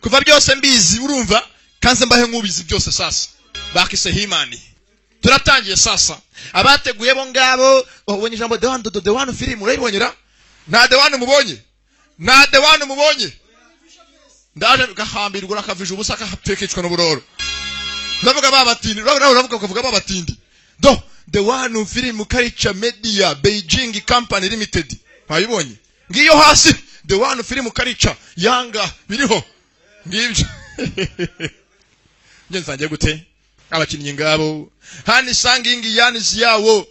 kuva byose mbizi urumva kanze mbahe nkubizi byose sasa bakise himani turatangiye sasa abateguye bo ngabo ubonye ijambo the one film urayibonyera na the one mubonye ndaje gahambirwa nakavije ubusa katekecwa n'uburoro ndavuga babatindi uravuga ukavuga babatindi do the one film culture media Beijing company limited bayibonye ngiyo hasi the one film culture yanga biriho ngibyo ngenza gute abakinnyi ngabo hani sangingi yanisi yawo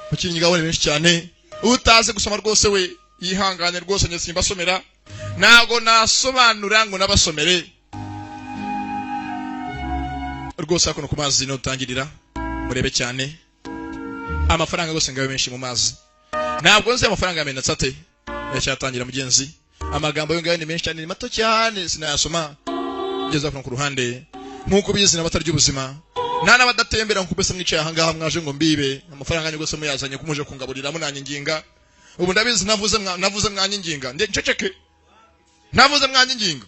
abakinnyi ngabo benshi cyane utaze gusoma rwose we yihangane rwose nye simba somera nago nasobanura ngo nabasomere rwose akono ku mazi no tangirira murebe cyane amafaranga gose ngabe menshi mu mazi ntabwo nzi amafaranga amenetse ate yacyatangira mugenzi amagambo yo ngabe ni menshi cyane ni mato cyane sinayasoma ngeze ku ruhande nkuko bizi n'abatarya ubuzima nana badatembera nkubese mwicaye ahangaha mwaje ngo mbibe amafaranga ni gose muyazanye kumuje kungaburira munanyinginga ubu ndabizi navuze mwanyinginga nceceke navuze mwanyinginga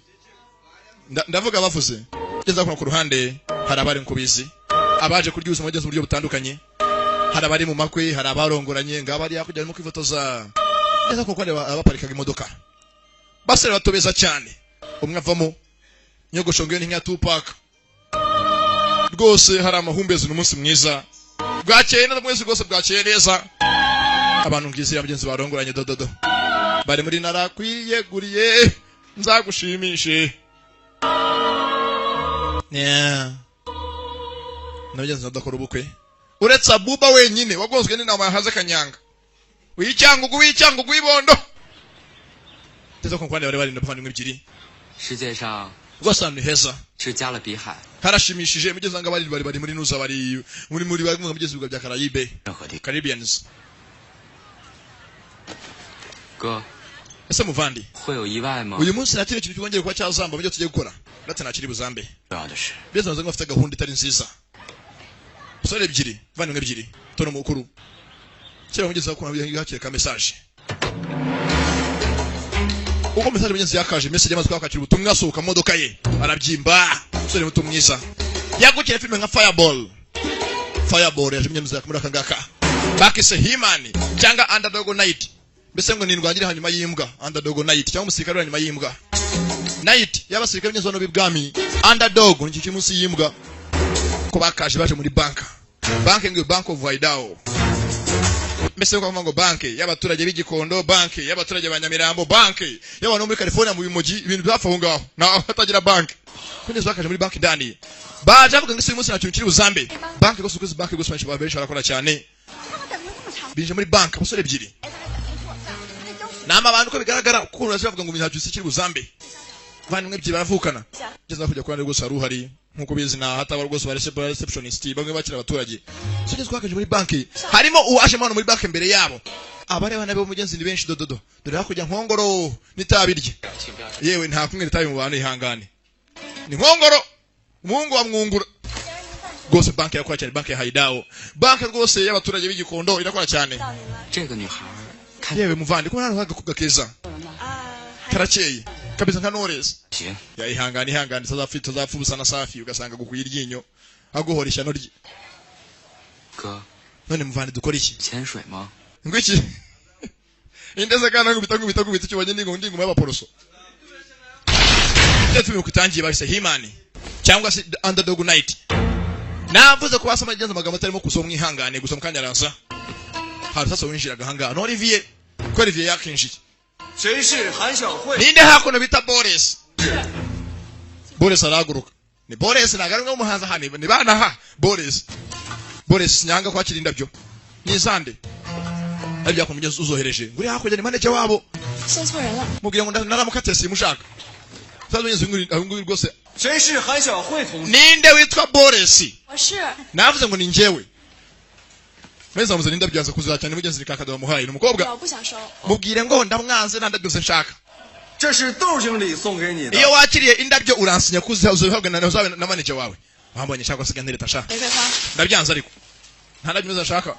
ndavuga bavuze ngeze ku ruhande harabari nkubizi abaje kurya ubuzima bugeze mu buryo butandukanye harabari mu makwe harabarongoranye ngabari yakujya mu kwifotoza ngeze ko kwande abaparikaga imodoka basere batobeza cyane umwe avamo nyogoshongiye n'inka Tupac rwose hari amahumbezi n'umunsi mwiza bwakeye na mwese rwose bwakeye neza abantu ngize abagenzi barongoranye dododo bari muri narakwiyeguriye nzagushimishe nabagenzi nadakora ubukwe uretse Abuba wenyine wagonzwe n'inama yahaze kanyanga wicyangugu ibondo tezo ko kwande bari ndapfana ebyiri 世界上 rwasanu heza 只加了比海 harashimishije mugeze nga bari muri nuza bari muri bari mu mugezi bwa Caraïbe Caribbeans 哥 ese muvandi 会有意外吗 uyu munsi nakire kintu cyongeye kwa cyazamba byo tugiye gukora ndetse nakiri buzambe 重要的是 beza nazo ngafite gahunda itari nziza sore ebyiri vanwe ebyiri tono mukuru cyera mugeze ko hakire ka message uko message mugenzi yakaje message yamaze kwakira ubutumwa asohoka mu modoka ye arabyimba sore mutu mwiza yagukira filme nka Fireball yaje mugenzi yakamura kangaka bakise himani cyangwa Underdog Night mbese ngo nindwangira hanyuma yimbwa Underdog Night cyangwa umusirikare hanyuma yimbwa Night y'abasirikare nyezo no bibwami Underdog ni iki munsi yimbwa ko bakaje baje muri banka ngo Bank of Waidao mbese ko ngo banki y'abaturage b'Igikondo, banki y'abaturage b'Anyamirambo, banki y'abantu muri California mu bimogi ibintu byafaho ngaho na batagira banki kuneze bakaje muri banki dani baje avuga ngo isi munsi nacyo kiri buzambe banki gose kuzi banki gose benshi babenshi barakora cyane binje muri banki abasore ebyiri nama abantu ko bigaragara kuko uraje bavuga ngo minacu isi kiri buzambe vanwe ebyiri baravukana ngeze kujya kurana gose aruhari nkuko bizi na hata barwose ba receptionist bamwe bakira abaturage sogeze kwakaje muri banki harimo uwaje mano muri banki mbere yabo abare bana bo mugenzi ni benshi dododo dore hakujya nkongoro nitabirye yewe nta kumwe nitabi mu bantu ihangane ni nkongoro umuhungu wa mwungura gose banki yakora cyane banki ya Haidao banki rwose y'abaturage b'Igikondo irakora cyane yewe muvandi ko nari hagakubwa keza karakeye kabisa nka Knowless ya ihangane tuzapfu busana safi ugasanga gukuye iryinyo aguhorisha no ryi ko none muvandi dukora iki 潜水吗 ngwiki indeze kana ngubita cyubanye ndingo y'abaporoso ndetse mukutangiye bahise himani cyangwa se Underdog Night navuze ko basoma igenza amagambo atarimo kusoma ihangane gusa mukanyaraza hari sasa winjira gahanga no Olivier ko Olivier yakinjiye 谁是韩小慧 ninde hakuno bita Boris araguruka ni Boris nagarunga umuhanza hani ni bana ha Boris nyanga kwakira indabyo nizande abya kumugeza uzohereje nguri hakujya ni manager wabo 送错人了 mubwira ngo naramukatesi mushaka sazo nyeze nguri rwose 谁是韩小慧同志 ninde witwa Boris 我是 navuze ngo ni njyewe meza muzana indabyo yanze kuzira cyane mugenzi nikakado bamuhaye numukobwa 我不想收 mubwire ngo ndamwanze nandabyo nshaka 这是窦经理送给你的 iyo wakiriye indabyo uransinya kuziha uzohabwa na manager wawe wambonye shaka siga ndireta shaka 玫瑰花 ndabyanze ariko nta ndabyo nshaka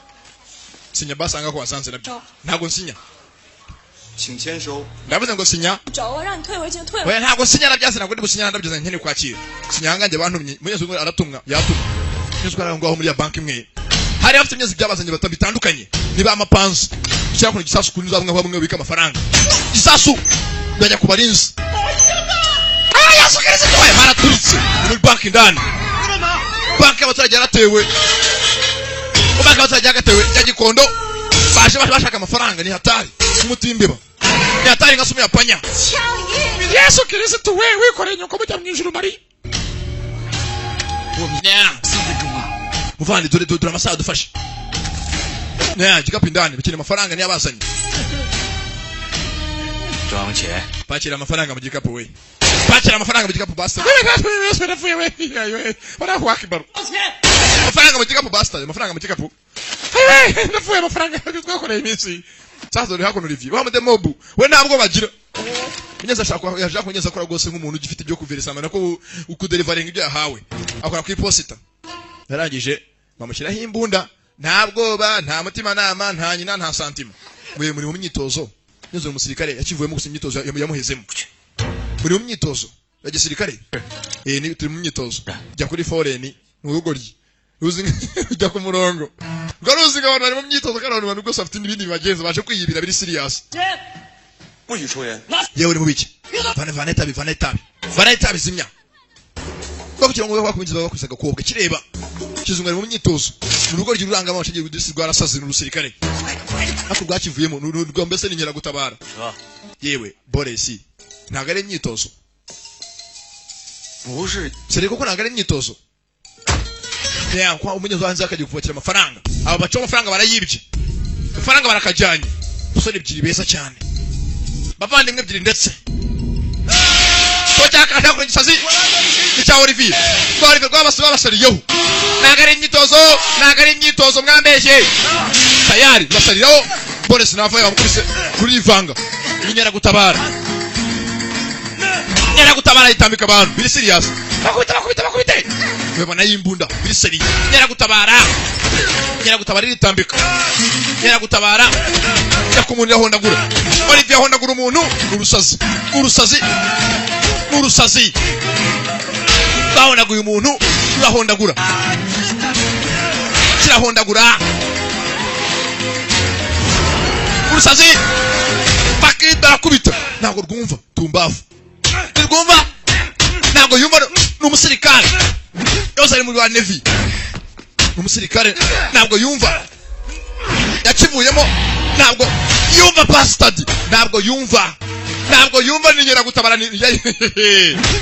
sinya basanga ko wasanze nabyo ntago nsinya 请签收。 ndavuze ngo sinya 找我让你退回去就退回去。 oya ntabwo sinya nabyase ntabwo ndi businya ndabyize nkene kwakira sinya nganje bantumye munyezungu aratumwa yatumwa nyezungu arangaho muri ya banki imwe hari afite imyezi byabazanye bitandukanye niba amapanzi cyangwa kuntu gisasu kuri nzabumwe bamwe bika amafaranga gisasu bajya kubarinzi yasukereze kwa maraturitse muri banki ndani banki abaturage yaratewe banki abaturage yagatewe ya Gikondo baje bashaka amafaranga ni hatari umutimbiba ni hatari ngasumye apanya Yesu Kristo wewe wikoreye nyoko mujya mwijuru mari muvandi dore amasaha dufashe gikapu indani bikira amafaranga ni yabazanye 装钱， pakira amafaranga mu gikapu we pakira amafaranga mu gikapu basta warafu akibaru amafaranga mu gikapu basta amafaranga mu gikapu ndafuye amafaranga twakoreye iminsi sasa dore hakono review bamude mobu we ntabwo bagira Kunyeza shaka yaje kunyeza akora gose nk'umuntu ugifite ibyo kuverisa amana ko ukudelivaringa ibyo yahawe akora ku iposita yarangije bamushyiraho imbunda ntabwo nta mutima nama nta nyina nta santima muri mu myitozo nyezo umusirikare yakivuyemo gusa imyitozo yamuhezemo muri mu myitozo ya gisirikare ni turi mu myitozo jya kuri foreign mu rugo ryi uzi jya ku murongo garuzi gabana mu myitozo kandi abantu bose afite ibindi bibagenza baje kwiyibira biri serious 不许抽烟。 yewe uri mu biki vanetabi zimya bakugira ngo bakwinjiza bakwisaga kobwa kireba kizungara mu myitozo mu rugo ry'uranga amashagiye kudisi rwarasaze n'urusirikare ako rwakivuyemo n'urwo mbese ninyera gutabara yewe boresi ntago ari imyitozo 不是， sere koko ntago ari imyitozo kwa umunyezo hanze akagiye kuvukira amafaranga aba baco amafaranga barayibye amafaranga barakajyanye usore ebyiri beza cyane bavandimwe ebyiri ndetse tocyaka ntabwo gisazi icya Olivier rwabasaba basariyeho ntago ari imyitozo mwambeshye tayari basariraho Boris nava yamukubise kuri ivanga inyera gutabara itambika abantu biri serious bakubita webona yimbunda biri serious nyera gutabara itambika nyera gutabara yakumuntu yahondagura Olivier yahondagura umuntu urusazi bahondaguye umuntu urahondagura kirahondagura urusazi bakita rakubita ntabwo rwumva tumbavu rwumva ntabwo yumva n'umusirikare yose ari muri wa Navy umusirikare ntabwo yumva yakivuyemo ntabwo yumva bastard ntabwo yumva ninyera gutabara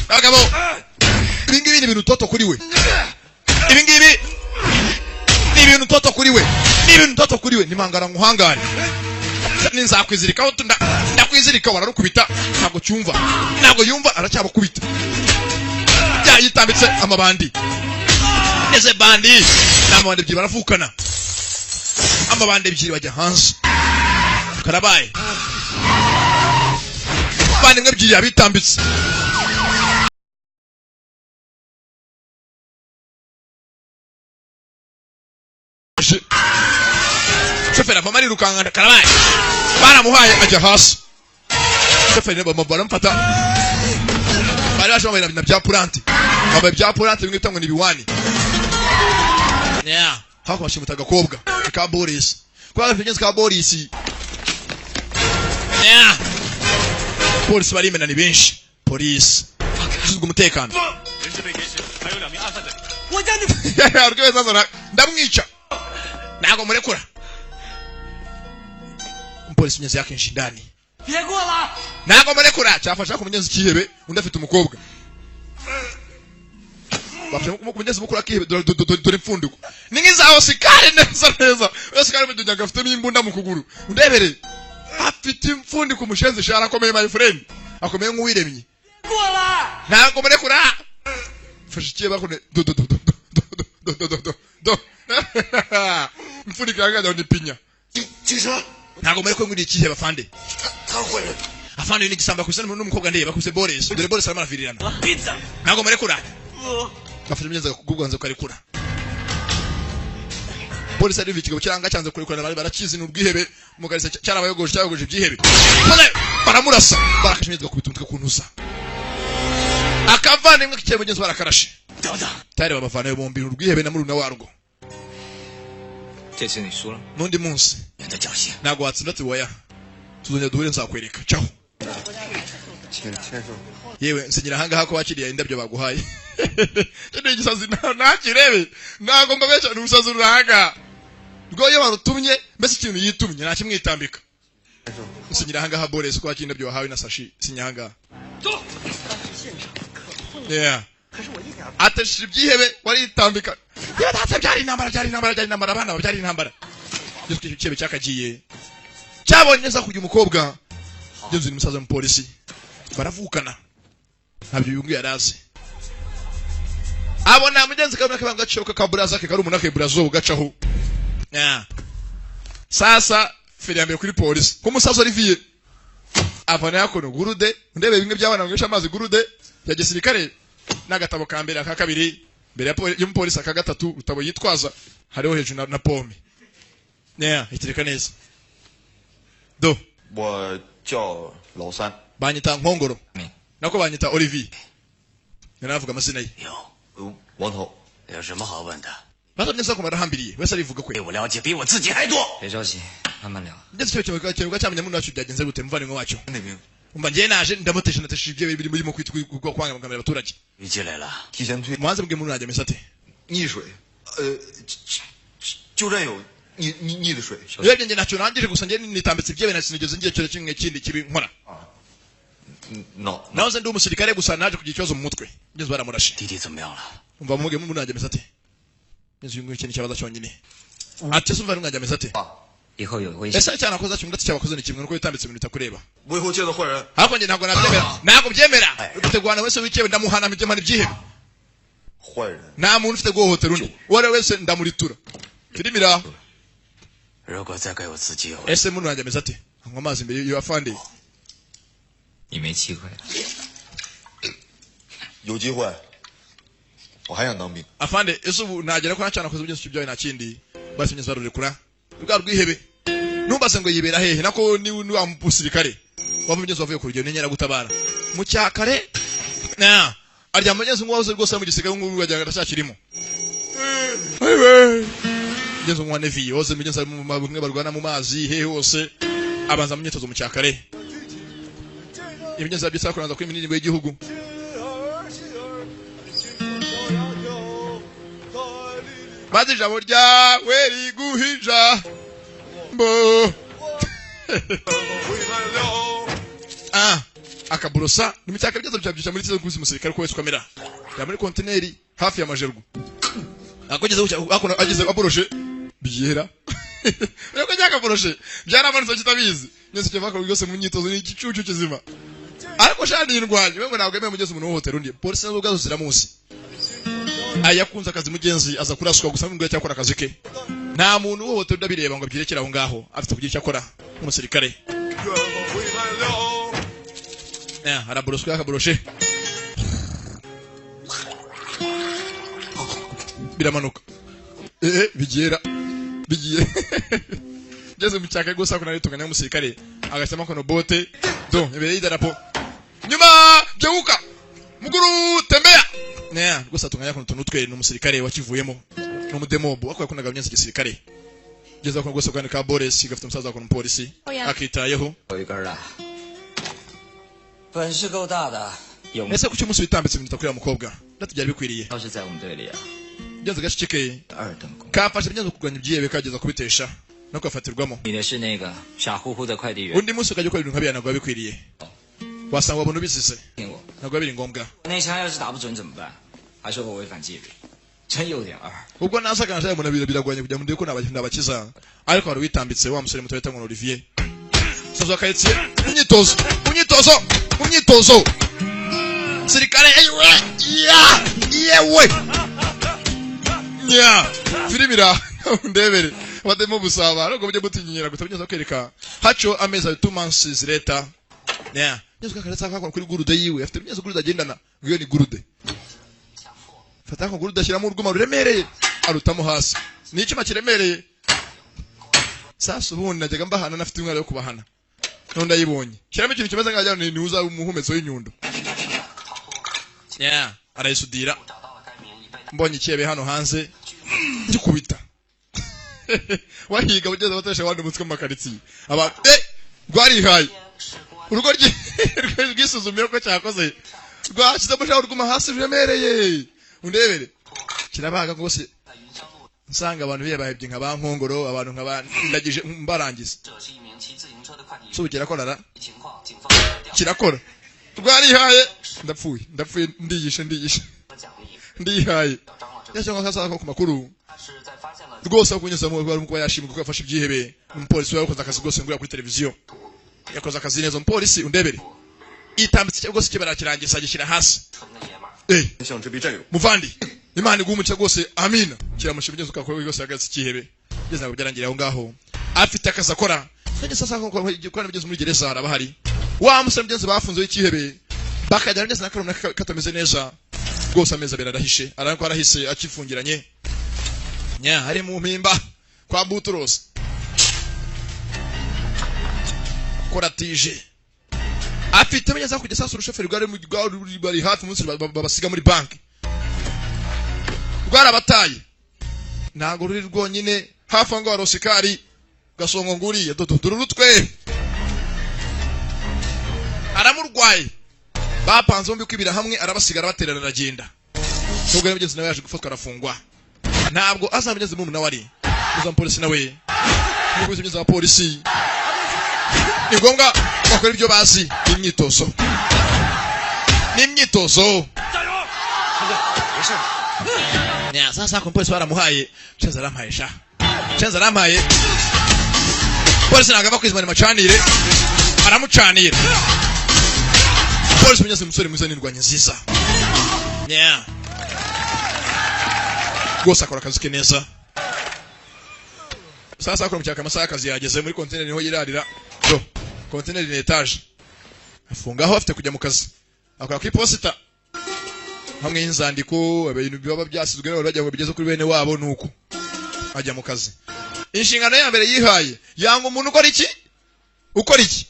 abagabo ibingibi ni ibintu toto kuri we ibingibi ni ibintu toto kuri we nimangara nguhangane ninzakwizirikaho ndakwizirika wararukubita ntabwo yumva aracyabakubita yitambitse amabandi eze bandi n'amabandi ebyiri baravukana amabandi ebyiri bajya hanze karabaye bandi ebyiri yabitambitse shoferi avamo arirukanga karabaye baramuhaye ajya hasi shoferi baramufata bari baje bambaye na bya purante bimwe bitangwa ni biwani hako bashimuta agakobwa ka Boris kwa gafigenzi ka Boris Boris barimena ni benshi polisi ushinzwe umutekano ndamwica ntago murekura polisi mnyezi yake nshindani ntago murekura cyafasha ku munyezi kihebe undi afite umukobwa bafashe ku munyezi mukuru akihebe dore mfunduko ningizaho sikare neza sikare mu dunyaga afite imbunda mu kuguru undebere afite imfundiko umushenzi shara akomeye my friend akomeye nk'uwiremye ntago murekura fashe kiye bakone mfundiko yagaje ni pinya ntago murekura nguri kihe bafande afande ni gisamba kusana n'umukobwa ndeye bakuse Boris dore Boris aramafirirana ntago murekura bafite imyenda kuguganza ukarekura polisi ari vikigabo kiranga cyanze kurekurana bari barakizi n'ubwihebe umugarisa cyarabayogoje ibyihebe baramurasa barakashimizwa ku bitumwe kuntuza akavana imwe kicye mugenzi barakarashe tare babavanayo bombi n'ubwihebe na muruna warwo 这次你输了， n'undi munsi 人的侥幸。 ntago watsinda ati oya tuzongera duhure nzakwereka caho 签收。 yewe nsinyira hangaha ko wakiriye indabyo baguhaye cyane igisazi nakirebe ntago mbabesha n'ubusazi urahanga rwo iyo barutumye mbese ikintu yitumye nakimwitambika nsinyira hangaha Boris ko wakiriye indabyo wahawe na sashi sinyanga yeah atashira ibyihebe waritambika yadatse byari intambara abana byari intambara Yesu cyebe cyakagiye cyabonye neza kujya umukobwa Yesu ni musaza mu polisi baravukana ntabyo yungu yarazi abona mugenzi kabona kabanga cyoka kaburaza ke kari umunake burazo ugacaho yeah sasa feri yambere kuri polisi ko musaza Olivier avana yakono gurude ndebe bimwe byabana ngisha amazi gurude ya gisirikare nagatabo ka mbere aka kabiri mbere ya polisi aka gatatu utabo yitwaza hariho hejuru na pome yeah itireka neza do 我叫老三。 banyita nkongoro nako banyita Olivier naravuga amazina ye 王头。 有什么好问的？ bazamye nsa kumara hambiriye wese arivuga kwe 对我了解比我自己还多。别着急，慢慢聊。 ndetse cyo cyo cyamenya muri wacu byagenze gute muvane ngo wacu 那边 umva ngiye naje ndamutesha natesha ibyo biri muri kwitwa kwanga magambo y'abaturage 你进来了， 提前退 muhanze bwe muri najya mesate 溺水，就这有溺的水。 urebye nge nacyo nangije gusa nge nitambitse ibyo na sinigeze ngiye cyo kimwe kindi kibi nkora no nahoze ndi umusirikare gusa naje kugira ikibazo mu mutwe ngeze baramurashe 弟弟怎么样了？ umva muge muri najya mesate ngeze ngo ikintu cyabaza cyonyine ati sumva najya mesate 以后有危险， ese cyane akoza cyumwe cyabakoze ni kimwe nuko yitambitse ibintu bitakureba 我以后见到坏人， ariko nge ntabwo byemera gutegwana wese wikewe ndamuhana mbyemana ibyihebe 坏人 nta muntu ufite guhohotera undi uwo ari we wese ndamuritura filimira 如果再给我次机会， ese muri najya mesate anywa amazi imbere yo afande 你没机会了。 有机会，我还想当兵。 afande ese ubu nagera ko nacana koze byose byawe nakindi basi nyeze barurekura rwa rwihebe numbase ngo yibera hehe nako ni wa musirikare wava byose wavuye ku rugero nyenyera gutabara mu cyakare na arya mugeze ngo waze rwose mu gisirikare ngo wajyaga ndashakirimo ngeze ngo nevi wose mugeze mu mabumwe barwana mu mazi hehe hose abanza mu myitozo mu cyakare ibigeze byose akoranza kuri minini w'igihugu maze ijabo ryawe riguhija mbo akaburosa nimicyaka byazo byabyica muri tizo kuzi musirikare ko wese kamera ya muri kontineri hafi ya majergu akogeze akona ageze aboroshe biyera reko nyaka boroshe byaramanutse kitabizi nyese cyo bakora byose mu myitozo ni igicucu kizima ariko shandi indwanye we ngo ntabwo emeye mugeze umuntu hohotera undi polisi nazo bwazo ziramuzi ayakunze akazi mugenzi aza kuraswa gusa ngo cyakora akazi ke nta muntu wohote ndabireba ngo byirekera aho ngaho afite kugira cyakora nk'umusirikare araboroswe akaboroshe biramanuka bigiye ngeze mu cyaka gusa ko naritunganya nk'umusirikare agashyamo kono bote do imbere y'idarapo nyuma byuka muguru tembea nea gusa tunganya kono tunutwe n'umusirikare wakivuyemo n'umudemobo akora kunaga byanze gisirikare geza kono gusa kwandika Boris gafite umusaza kono polisi akitayeho 有一根啊，本事够大的，有 ese kuki umunsi witambitse ibintu takurira mukobwa ndatubyari bikwiriye 要是在我们队里啊， byanze gashikike 二等功。 kafashe byanze kuganya ibyebe kageza kubitesha no kwafatirwamo 你的是那个傻乎乎的快递员， undi munsi ukajya ukora ibintu nk'abiyana ntabwo bikwiriye wasanga abantu bisize 听我， ntabwo biri ngombwa 那枪要是打不准怎么办？还说我违反纪律，真有点二。 ubwo nasaga naje umuntu biragwanye kujya mu ndeko nabakiza ariko wari witambitse wa musore muto yitangwa Olivier sozo kayitsi unyitozo sirikare yewe nya filimira ndebere bademo busaba ariko bujye butinyira gutabinyaza kwereka hacho ameza 2 months later nya nyezo kakaretse akakora kuri gurude yiwe afite imyezo gurude agendana ngiyo ni gurude fata ko gurude ashyiramo urwuma ruremereye arutamo hasi ni icyuma kiremereye sasa ubundi najyaga mbahana nafite umwanya wo kubahana none ndayibonye kiramo ikintu kimeze nk'ajya ni uza umuhumetso w'inyundo arayisudira mbonye ikebe hano hanze ndikubita wahiga ugeze batesha abandi umutwe mu makaritsiye aba rwarihaye urugo rwisuzumiye ko cyakoze rwashyize mu shaho rwuma hasi ruremereye undebere kirabaga rwose nsanga abantu biyabahebye nka bankongoro abantu nk'abandagije mbarangiza so kirakora kirakora rwarihaye ndapfuye ndiyishe ndihaye cyangwa nkasaka ku makuru rwose kunyuza mu rwego rwo yashimwe kuko yafashe ibyihebe umupolisi wakoze akazi rwose ngura kuri televiziyo yakoze akazi neza umupolisi undebere itambitse cyangwa se kibara kirangiza gishyira hasi muvandi Imana igumuca rwose amina kiramushimye zuka ko rwose yagatse ikihebe ngeze ngo byarangira aho ngaho afite akazi akora kandi sasa ko gukora bigeze muri gereza arabahari wa musemgenzi bafunze ikihebe bakajyana neza nakarumna katameze neza rwose ameza berarahishe aranko arahise akifungiranye hari mu mpimba kwa Buturos koratije afite amenyeza kujya sasa urushoferi bari hafi munsi babasiga muri banki rwarabataye ntago ruri rwonyine hafi ngo arosikari gasongo nguriye dururutwe aramurwaye bapanze bombi kwibira hamwe arabasigara baterana aragenda nubwo n'abagenzi nawe yaje gufatwa arafungwa ntabwo azamenyeze mu munawari uza polisi nawe n'ubuzi byiza wa polisi ni ngombwa bakora ibyo bazi n'imyitozo sasa polisi baramuhaye chenza aramuhaye polisi nagava kwizimana macanire aramucanira polisi munyase musore mwiza n'indwanya nziza rwose akora akazi ke neza sasa akora mu cyaka amasaha akazi yageze muri container niho yirarira container ni etage afungaho afite kujya mu kazi akora ku iposita hamwe y'inzandiko ibintu bibaba byasizwe n'abantu bajya ngo bigeze kuri bene wabo nuko ajya mu kazi inshingano ya mbere yihaye yanga umuntu ukora iki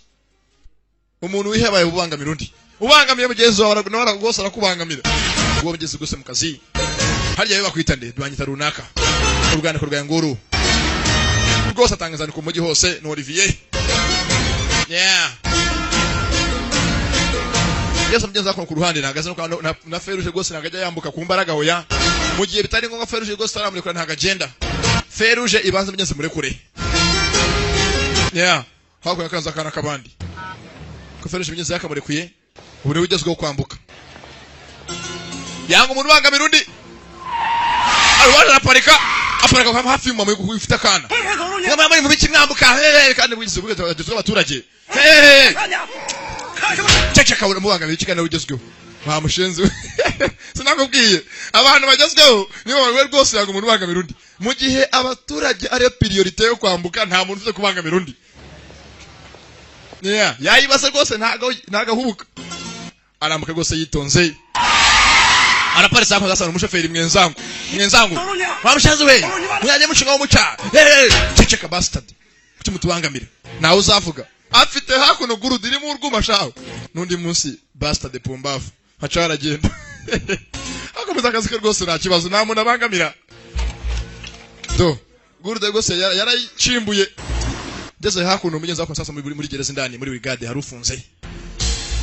umuntu wihabaye ubangamira undi ubangamiye mugenzi wawe rwose arakubangamira ubwo mugeze guse mu kazi harya biba kwitande dwanyita runaka urwaniko rwa nguru rwose atangazana ku mujyi hose no Olivier Yesu mugeze akora ku ruhande nagaze na Feruje rwose nagajya yambuka ku mbaraga hoya mu gihe bitari ngombwa Feruje rwose aramurekura ntaga agenda Feruje ibanza mugeze murekure hakuye akaza kana kabandi ko Feruje mugeze yakamurekuye ubu niwe ugezweho kwambuka yanga umuntu bangamira undi arwana aparika hafi y'umama ufite akana ngama muri mu biki mwambuka kandi wigize ubugeze abaturage cece kabura mubanga bikigana ugezweho bamushenze sinakubwiye abantu bagezweho nibo bawe rwose yanga umuntu bangamira undi mu gihe abaturage ari priorite yo kwambuka nta muntu uze kubangamira undi yayibase rwose ntagahubuka arambuka rwose yitonze araparisa ko zasana umushoferi mwenzangu bamushenze we mwaje mushinga wo muca cece ka bastard kuki mutubangamira nawe uzavuga afite hakuno gurudu iri mu rwumashaho nundi munsi bastard pumbavu haca aragenda akomeza akazi ke rwose nta kibazo nta muntu abangamira gurudu rwose yarayicimbuye ndetse hakuno mugenzi wako sasa muri gereza indani muri brigade harufunze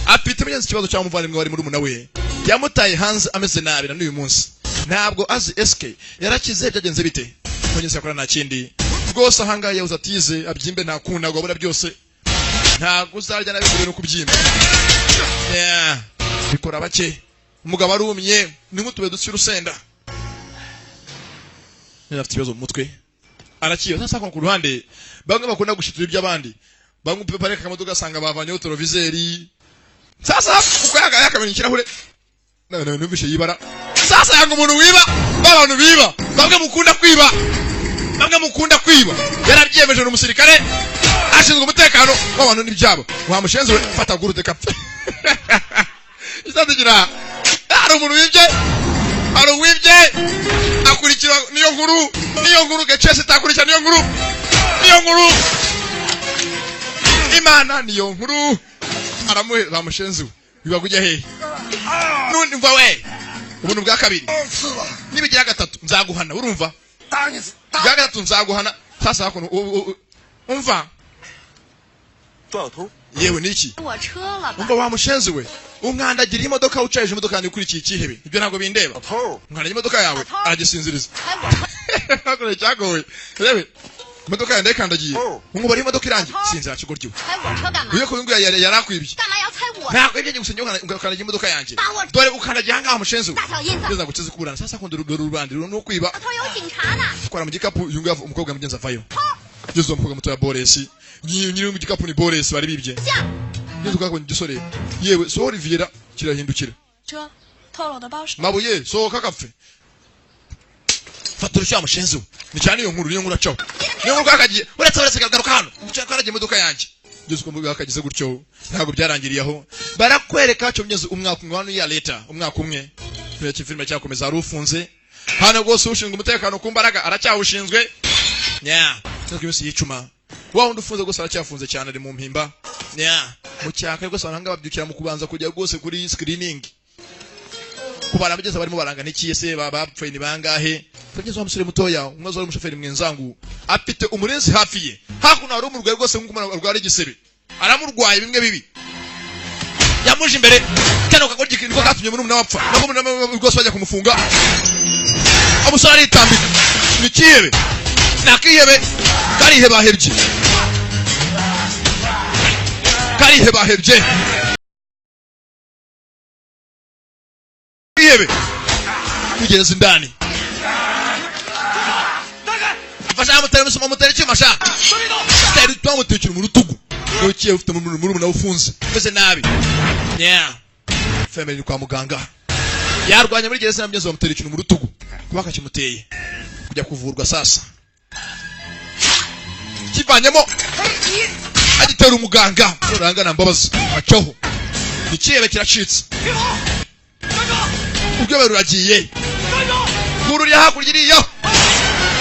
afite mugenzi ikibazo cya muvandimwe wari muri munawe yamutaye hanze ameze nabi na n'uyu munsi ntabwo azi SK yarakize byagenze bite mugenzi yakora nta kindi rwose ahangaye yabuze atize abyimbe nta kuna gwabura byose ntabwo uzarya nabigure no kubyimba bikora bake umugabo arumye ni nk'utube dusya urusenda afite ibibazo mu mutwe arakiyo sasa ku ruhande bamwe bakunda gushitura iby'abandi bamwe pareka kamodoka gasanga bavanyeho televiseri sasa uko yakamenya ikirahure none nubishe yibara sasa yanga umuntu wiba babantu biba bamwe mukunda kwiba yarabyemeje n'umusirikare ashinzwe umutekano w'abantu n'ibyabo wamushenze we fata gurude kapfe isazigira ari umuntu wibye akurikira niyo nkuru gacese takurikira niyo nkuru imana niyo nkuru aramuhera mushenzi biba kujya he nundi mva we ubuntu bwa kabiri nibigira gatatu nzaguhana urumva bwa gatatu nzaguhana sasa hakuno umva yewe niki umva wa mushenzi we umwandagira imodoka ucaje imodoka yanjye kuri iki kihebe ibyo ntago bindeba nkana imodoka yawe aragisinziriza nakore cyagoye rebe imodoka yanjye kandagiye umubari imodoka irangiye sinzira kigoryo uye ko ngo yarakwibye nako ibyo gusenye ukandagiye imodoka yanjye dore ukandagiye hanga mushenzi we nza gukiza kuburana sasa ko ndurubandiro no kwiba kwara mu gikapu yunga umukobwa mugenza vayo Yesu umukobwa muto ya Boresi nyiri mu gikapu ni Boresi bari bibye Yesu kako ngisore yewe so Oliviera kirahindukira mabuye so kakapfe fatura cyo amushenzo ni cyane iyo nkuru acaho niyo nkuru kakagiye uretse garuka hano cyane karagiye imodoka yanjye Yesu ko mbuga kagize gutyo ntago byarangiriyeho barakwereka cyo mnyeze umwaka umwe ya leta umwaka umwe cyo filime cyakomeza rufunze hano gose ushinzwe umutekano kumbaraga aracyawushinzwe cyakimisi yicuma wa wundi ufunze gose aracyafunze cyane ari mu mpimba mu cyaka gose abahanga babyukira mu kubanza kujya gose kuri screening kubara abageze barimo baranga n'ikiye se bapfuye ni bangahe tugeze wa musore mutoya umwe zo umushoferi mwenzangu afite umurenzi hafi ye hakuno ari umurwayi gose nk'umuntu arwara igisebe aramurwaye bimwe bibi yamuje imbere cyane ukagorya ikintu ko katumye muri umuna wapfa nako gose bajya kumufunga amusore aritambika nikiyebe nakiyebe karihe bahebye kiyebe kugeza indani fasha mutare cyumasha tari twamutekera mu rutugu ukiye ufite muri umuna ufunze meze nabi family kwa muganga yarwanya muri gereza namugeze bamutera ikintu mu rutugu kubaka kimuteye kujya kuvurwa sasa kivanyemo agitera umuganga uranga na mbabazi acaho nikiyebe kiracitse ubwo baruragiye nkuru ya hakuririyo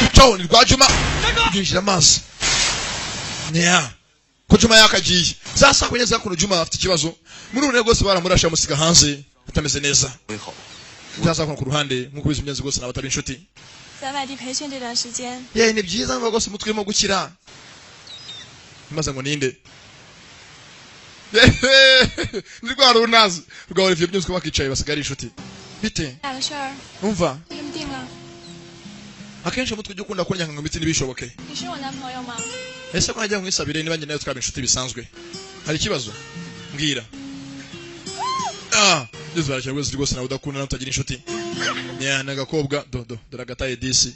ucaho ni rwajuma yinjira amazi ko juma yakagiye sasa kugeza kuno juma afite ikibazo muri une gose baramurasha musiga hanze atameze neza sasa ku ruhande nkuko bizimyenze gose nabatari inshuti 在外地培训这段时间， ni byiza ngo gose mutwimo gukira maze ngo ninde ni rwa runazi rwa Olivier byose ko bakicaye basigara inshuti bite 大的事儿 umva 怎么定了？ akenshi mutwe cyo kunda kunyanga ngo mitsi nibishoboke 你是我男朋友吗？ ese ko najya mwisabire niba ngenewe twaba inshuti bisanzwe hari ikibazo mbwira Yesu barakira rwose rwose nawe udakunda nawe utagira inshuti nagakobwa doragataye disi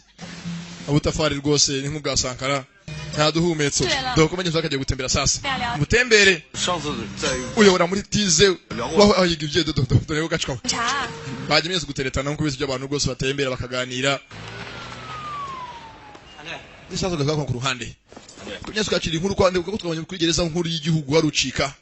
abutafari rwose ni nk'ubwa Sankara nta duhumetso doko manyeze akajya gutembera sasa mutembere uyobora muri tize waho yiga ibye dore gacwa 茶， baje mwese guteretana nko bizi by'abantu rwose batembera bakaganira nisazo gakwa ku ruhande kunyese kwakira inkuru kwande kuko twabonye kuri gereza nkuru y'igihugu harucika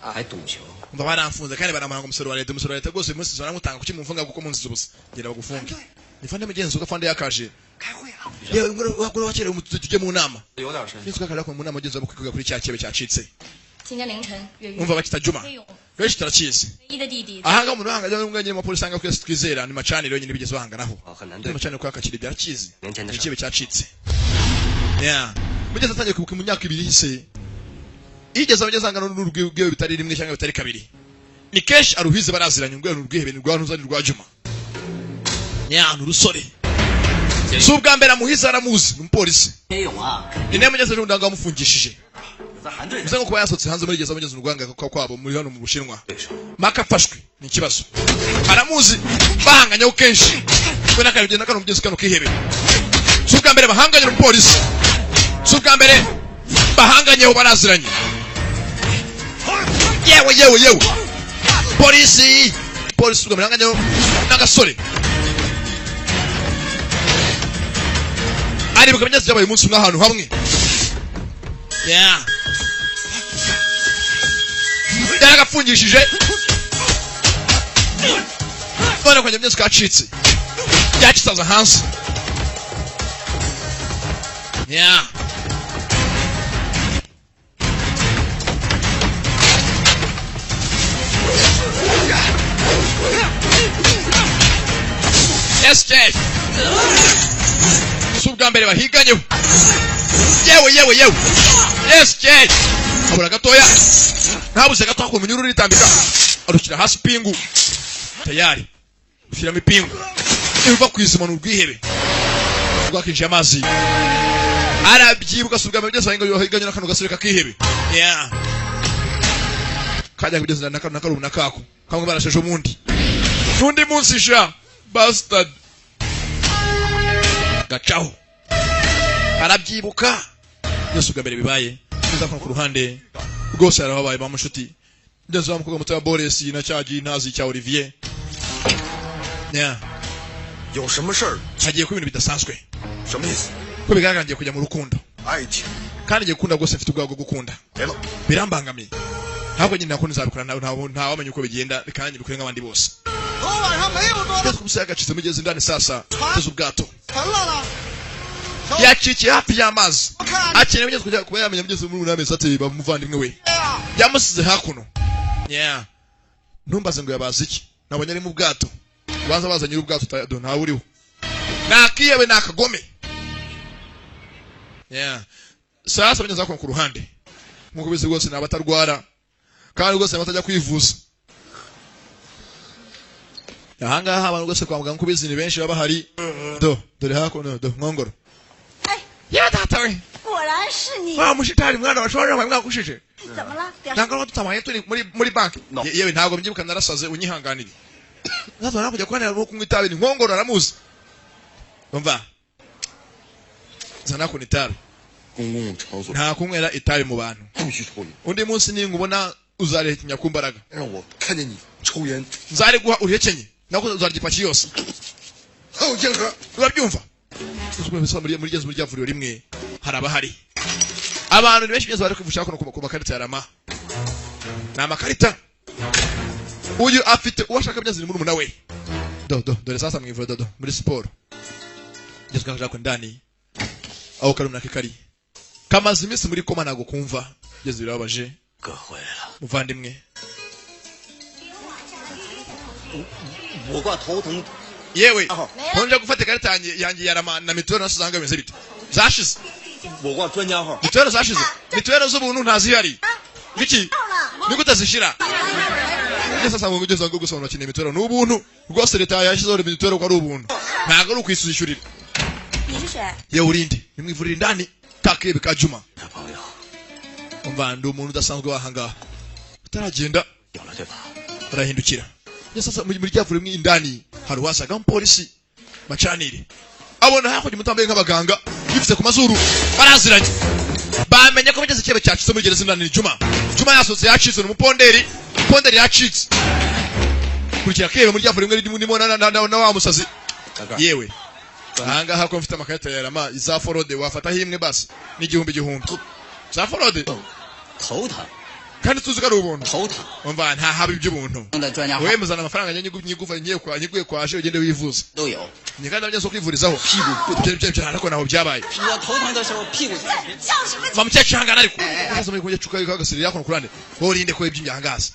还赌球， mba baramfunze kandi baramanga umusoro wa leta rwose munsi zana mutanga kuki mumfunga kuko munsi zubusa genda bagufunge nifande mugenzi ugafande yakaje 开会啊， yewe ngoro wakere tujye mu nama 有点深。 nitwa kala ko mu nama mugenzi bakwiga kuri cya cyebe cyacitse 今天凌晨，月月 umva bakita Juma 飞勇 benshi turakizi 唯一的弟弟， ahanga umuntu bahanga n'umwanya mu polisi anga kwese twizera ni macaniro nyine bigeze bahanganaho 很难 ni 对 macaniro kwa kakiri byarakizi 年前的 ni 事 cyebe cyacitse mugeze atangiye kubuka mu myaka ibiri hise igeze abageze angana n'urugwe bitari rimwe cyangwa bitari kabiri ni kesh aruhize baraziranye ngwe n'urwihebe ni rwa ntuzani rwa Juma n'urusore subwa mbere amuhize aramuzi n'umupolisi 黑勇啊， ine mugeze rero ndanga mufungishije 在韩队 bize ngo kuba yasotse hanze muri geza mugeze urwanga kwabo muri hano mu Bushinwa 对手， makafashwe ni kibazo aramuzi bahanganyeho kenshi we nakabigenda kano mugezi kano kihebe subwa mbere bahanganye n'umupolisi subwa mbere bahanganyeho baraziranye yewe polisi subwa mbere bahanganyeho n'agasore ari bukamenyeze byabaye umunsi umwe ahantu hamwe yaragafungishije none kwanye myese kacitse yakisaza hansi yeah SJ subwa mbere bahiganyeho yewe SJ abura gatoya ntabuze gato ko munyururu ritambika arukira hasi pingu tayari ushyira mipingu iva kwizima n'urwihebe rwakinje amazi arabyibuka subwa mbere byose ngo yohiganye nakano gasore kakihebe yeah kajya kugeza nakaro nakako kamwe barasheje umundi nundi munsi sha bastard gacaho arabyibuka yose ugambere bibaye nza ku ruhande rwose arababaye bamushuti ndetse bamukoga mutaba Boris na cyaji ntazi cya Olivier yeah 有什么事儿？ hagiye ku bintu bidasanzwe 什么意思？ ko bigaragaye kujya mu rukundo 爱情 kandi ngiye gukunda rwose mfite ubwago gukunda 没了。 birambangamiye ntabwo nyine nakunda nzabikora nta wamenye uko bigenda kandi bikore nk'abandi bose 昨晚上没有多少， kumusaya gacitse mugeze ndani sasa tuzi ubwato 沉了呢。 yacikiye hafi y'amazi 我看 akeneye mugeze kujya kuba yamenya mugeze muri unamezi ati bamuvandimwe we 呀， yamusize hakuno yeah ntumbaze ngo yabaze iki nabonye ari mu bwato baza bazanye ubwato do ntawe uriho nakiyewe nakagome yeah sasa banyeza ku ruhande nkuko bizi rwose nabatarwara kandi rwose batajya kwivuza ahangaha abantu rwose kwa muganga kubizi ni benshi baba hari dore hakuno nkongoro 哎， ya data we 果然是你， wa mushitari mwana washobora mwanga kushije 怎么了？表示 nangaro tutamaye turi muri bank yewe ntago mbyibuka narasaze unyihanganire nazo nakujya kwanira no kunywa itabi ni nkongoro aramuzi umva zana kunitara 公共场所 nta kunywera itabi mu bantu 不许抽烟， undi munsi ningubona uzarehenya kumbaraga 让我看见你抽烟， nzari guha urekenye nako uzarya ipaki yose 还有烟盒。 urabyumva muri geze muri ryavuriro rimwe haraba hari abantu benshi beze bari kwivusha kuno ku makarita ya rama na makarita uyu afite uwashaka byazi muri muna we dore sasa mwivura muri siporo geze kaje ko ndani aho karumna kikari kamaze iminsi muri koma nago kumva geze birabaje 哥回来了， muvandimwe 我挂头疼， yewe Aho. ntonje gufata ikarita yanjye ya rama na mituweli naso zanga bimeze bite zashize 我挂专家号。 mituweli zashize mituweli z'ubuntu ntazihari biki nigute zishira njye sasa ngo ugeze ngo gusobanura kintu mituweli n'ubuntu rwose leta yashyizeho mituweli ko ari ubuntu ntago ari ukwisuzishurira 你是谁？ yewe urinde nimwivurira indani kakebe ka Juma 他朋友 umva ndi umuntu udasanzwe wahangaha utaragenda 有了对吧？ arahindukira njye sasa muri ryavuriro indani hari wasaga umupolisi macanire abona hakurya mutambaye nk'abaganga bifite ku mazuru baraziranye bamenye ko bageze ikibe cyacitse muri gereza indani Juma yasohotse yacitse n'umuponderi yacitse kurikira kebe muri ryavuriro rimwe ndimo na wa musazi yewe ahangaha ko mfite amakarita ya rama za forode wafata himwe basi n'igihumbi za forode 头疼， kandi tuzi ko ari ubuntu 头疼。 umva nta haba iby'ubuntu 的专家号 wewe muzana amafaranga nyigufa nyiguye kwaje ugende wivuza 都有。 ni kandi abanyeze kwivurizaho byo ariko naho byabaye 我头疼的时候屁股就 叫什么？ bamukecuru hangana ariko kaza muri kujya cuka kagasirira kono kurande borinde ko iby'imyangaza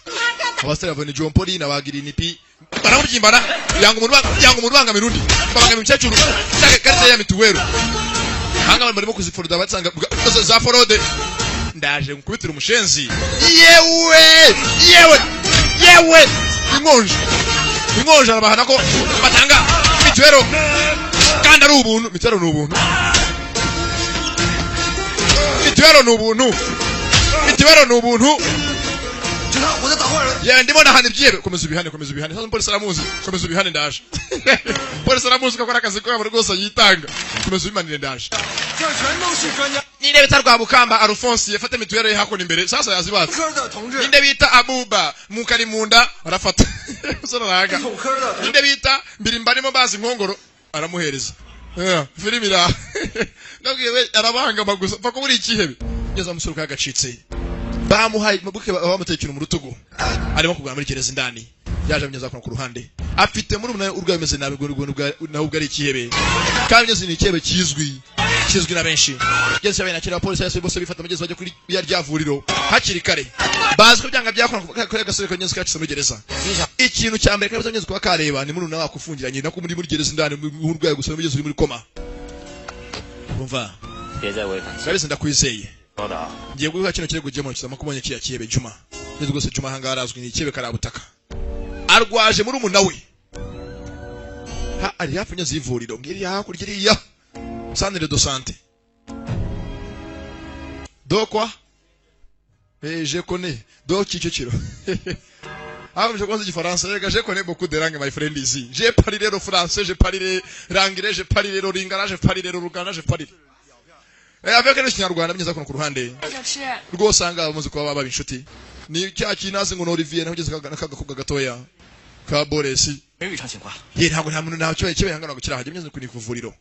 abasitari bavone John Paul na bagirini pi baramubyimbana yanga umuntu bangamira undi babangamira umukecuru cyaka karita ya mituwero hanga barimo kuziforuda batsanga za forode ndaje nkubitira umushenzi yewe ingonje arabahana ko batanga mituwero kandi ari ubuntu mituwero ni ubuntu mituwero ni ubuntu 警察，我在打坏人。 yewe ndimo nahana ibyebe komeza ubihane sasa umupolisi aramuzi komeza ubihane ndaje polisi aramuzi ko akora akazi ko rwose yitanga komeza ubimanire ndaje 这全都是专家 ninde bita Rwabukamba Alphonse yafata mituweli hakuno imbere sasa yazibatse 科的同志， ninde bita Abuba mukari munda arafata uzararaga 统科的 ninde bita Mbirimbanimo bazi nkongoro aramuhereza filimi ira nabwiye we arabanga magusa pako buri ikihebe ngeza musuruka yagacitse bamuhaye mabuke bamutekera mu rutugu arimo kugura muri gereza indani yaje amugeza ku ruhande afite muri urwaye meze nabi nawe ubwo ari ikihebe kandi nyeze ni ikihebe kizwi na benshi Jesse yabaye nakira polisi yase bose bifata amagezi bajya kuri ya ryavuriro hakiri kare bazi ko byanga byakora kare gasore ko nyeze kacu muri gereza ikintu cya mbere kabisa nyeze kwa kareba ni muri nawe akufungiranye nako muri gereza ndani mu rwaye gusa amagezi uri muri koma umva kabisa ndakwizeye ngiye guha kino kirego gemo kisama kubonye kiya kihebe Juma nzi gose Juma hanga arazwi ni ikihebe karabutaka arwaje muri umunawe ha ari hafi nyeze ivuriro ngiri hakurya Centre de santé. Do quoi? Je connais. Do Kicukiro. Ah, je connais du français. Je connais beaucoup de langues, my friend, ici. J'ai parlé le français, j'ai parlé l'anglais, j'ai parlé le lingala, j'ai parlé le rugana, j'ai parlé. Avec le Kinyarwanda mnyeza ku ruhande. Rwo sanga muzi kwa baba inshuti. Ni cya kinaze ngo Olivier na kugeza kagakubwa gatoya. Ka Boresi. Ye ntabwo nta muntu nawe cyo hangana gukira haje mnyeza ku nikuvuriro.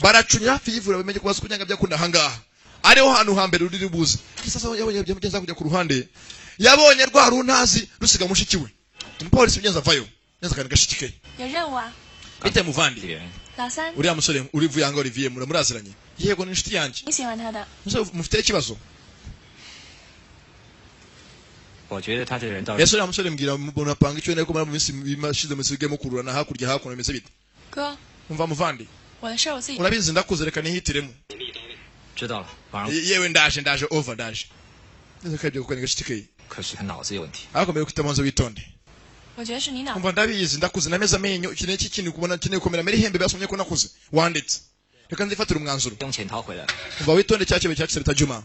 Baracunya hafi y'ivura bamenye ko basukunyanga byakunda hangaha ariho hantu hambere ruri buze sasa yabonye byamugeza kujya ku ruhande yabonye rwa runtazi rusiga mushikiwe umupolisi byenza vayo neza kandi gashikike bite muvandi uriya musore uri vuyanga Olivier muraziranye yego ni inshuti yanjye mufite ikibazo Yesu ya musore mbwira mbona apanga icyo nako mu minsi bimashize mu sigemo kururana hakurya hakuno bimeze bite umva muvandi urabizi ndakuzereka nihitiremo yewe ndaje over ndaje neza kabye kuko nigashitike ariko mbere kutamanza witonde umva ndabizi ndakuze nameza amenyo kine kintu kubona kine komera meri hembe basomye ko nakuze wanditse reka nzifatira umwanzuro umva witonde cyakebe cyakise bita Juma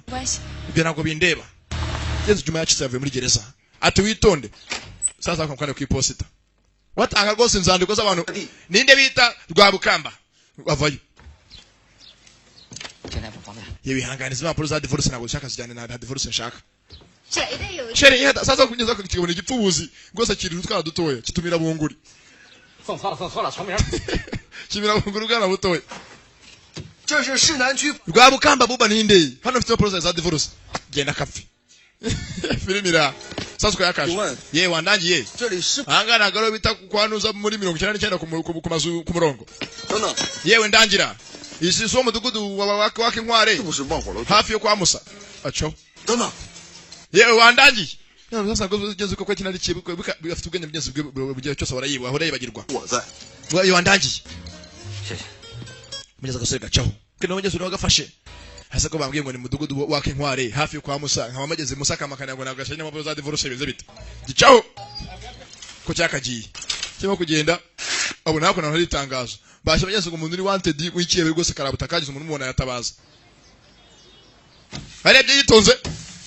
ibyo ntabwo bindeba Yesu Juma yakise yavuye muri gereza ati witonde sasa akamukana ku iposita watanga rwose nzandiko z'abantu ninde bita Rwabukamba avayo yewe hanganiza impapuro za divorce ntabwo ushaka zijyane na divorce nshaka Shere yada sasa kunyeza ko kigabone gipfubuzi rwose kiri rutwara dutoya kitumira bunguri kimira bunguri bwana butoya Rwabukamba buba ninde hano mfite impapuro za divorce genda kafi Filimira sasa yakashe ye wandangiye angana garo bita kwanuza muri 99 ku mazu ku murongo yewe ndangira isi so mudugudu wake nkware hafi yo kwa Musa acho yewe wandangiye sasa ngeze ko kinari kibuko bafite ubwenge bwese bw'igihe cyose barayiba ahora yibagirwa yewe wandangiye mugeza gasore gacaho kino mugeze uragafashe hasa ko bambwiye ngo ni mudugudu wake nkware hafi yo kwa Musa nkaba mageze Musa kamakanya ngo nagashanye n'amapuro za divorce bize bite gicaho ko cyakagiye cyemo kugenda abo nako naho ritangazo basha bageze ngo umuntu uri wanted w'ikiye rwose karabuta kagize umuntu umubona yatabaza arebye yitonze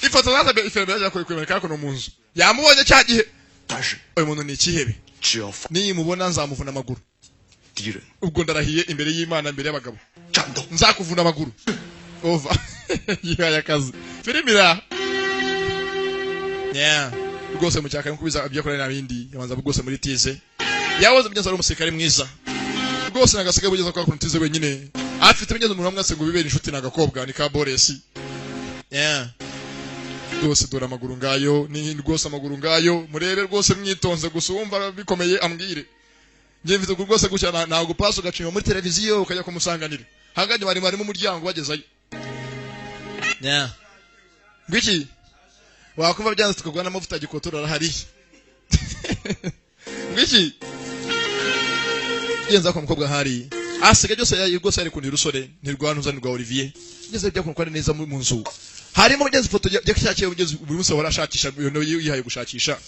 ifoto zaza be ifere yaje kwemera ko no munzu yamubonye cyagihe oyo muntu ni ikihebe ni mubona nzamuvuna amaguru ubwo ndarahiye imbere y'Imana imbere y'abagabo nzakuvuna amaguru over yaya kazi Filimira rwose mu cyaka nkubiza abyakora n'abindi yabanza rwose muri tize yawoze mugeza ari umusirikare mwiza rwose nagasigaye bugeza kwa kuntize wenyine afite mugeza umuntu amwase ngo bibere inshuti nagakobwa ni ka Boresi rwose dora amaguru ngayo ni rwose amaguru ngayo murebe rwose mwitonze gusumva bikomeye ambwire ngiye mfite rwose gucyana nago paso gacinya muri televiziyo ukajya kumusanganira hanganye bari mu muryango bagezayo ngiki wakumva byanze tukagwa n'amavuta gikotora hari ngiki yenza ko mukobwa hari asiga byose yigose ari kundi rusore ntirwanuza ni rwa Olivier ngeze bya kunkora neza mu nzu harimo byanze foto yakishakiye ugeze buri munsi wara shakisha yo yihaye gushakisha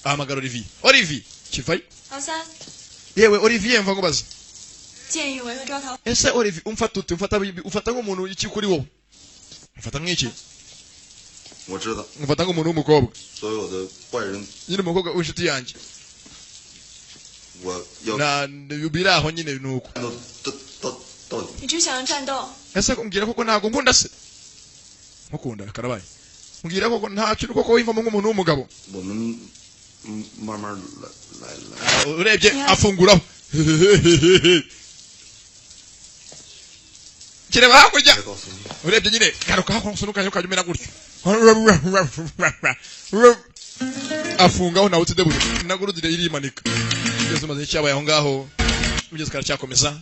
ahamagara Olivier kivayi yewe Olivier mva ngo bazi ese Olivier umfata nk'umuntu iki kuri wowe umfata nk'iki umfata nk'umuntu w'umukobwa nyine umukobwa w'inshuti yanjye na yubiraho nyine nuko ese umbwira koko ntago nkunda se mukunda karabaye umbwira koko nta kintu koko wimva nk'umuntu w'umugabo urebye afunguraho kireba hakurya urebye nyine garuka hakuno sunuka yo kajumena gutyo afungaho nawe utidebure nagurudire irimanika byose maze cyabaye aho ngaho mugeze karacyakomeza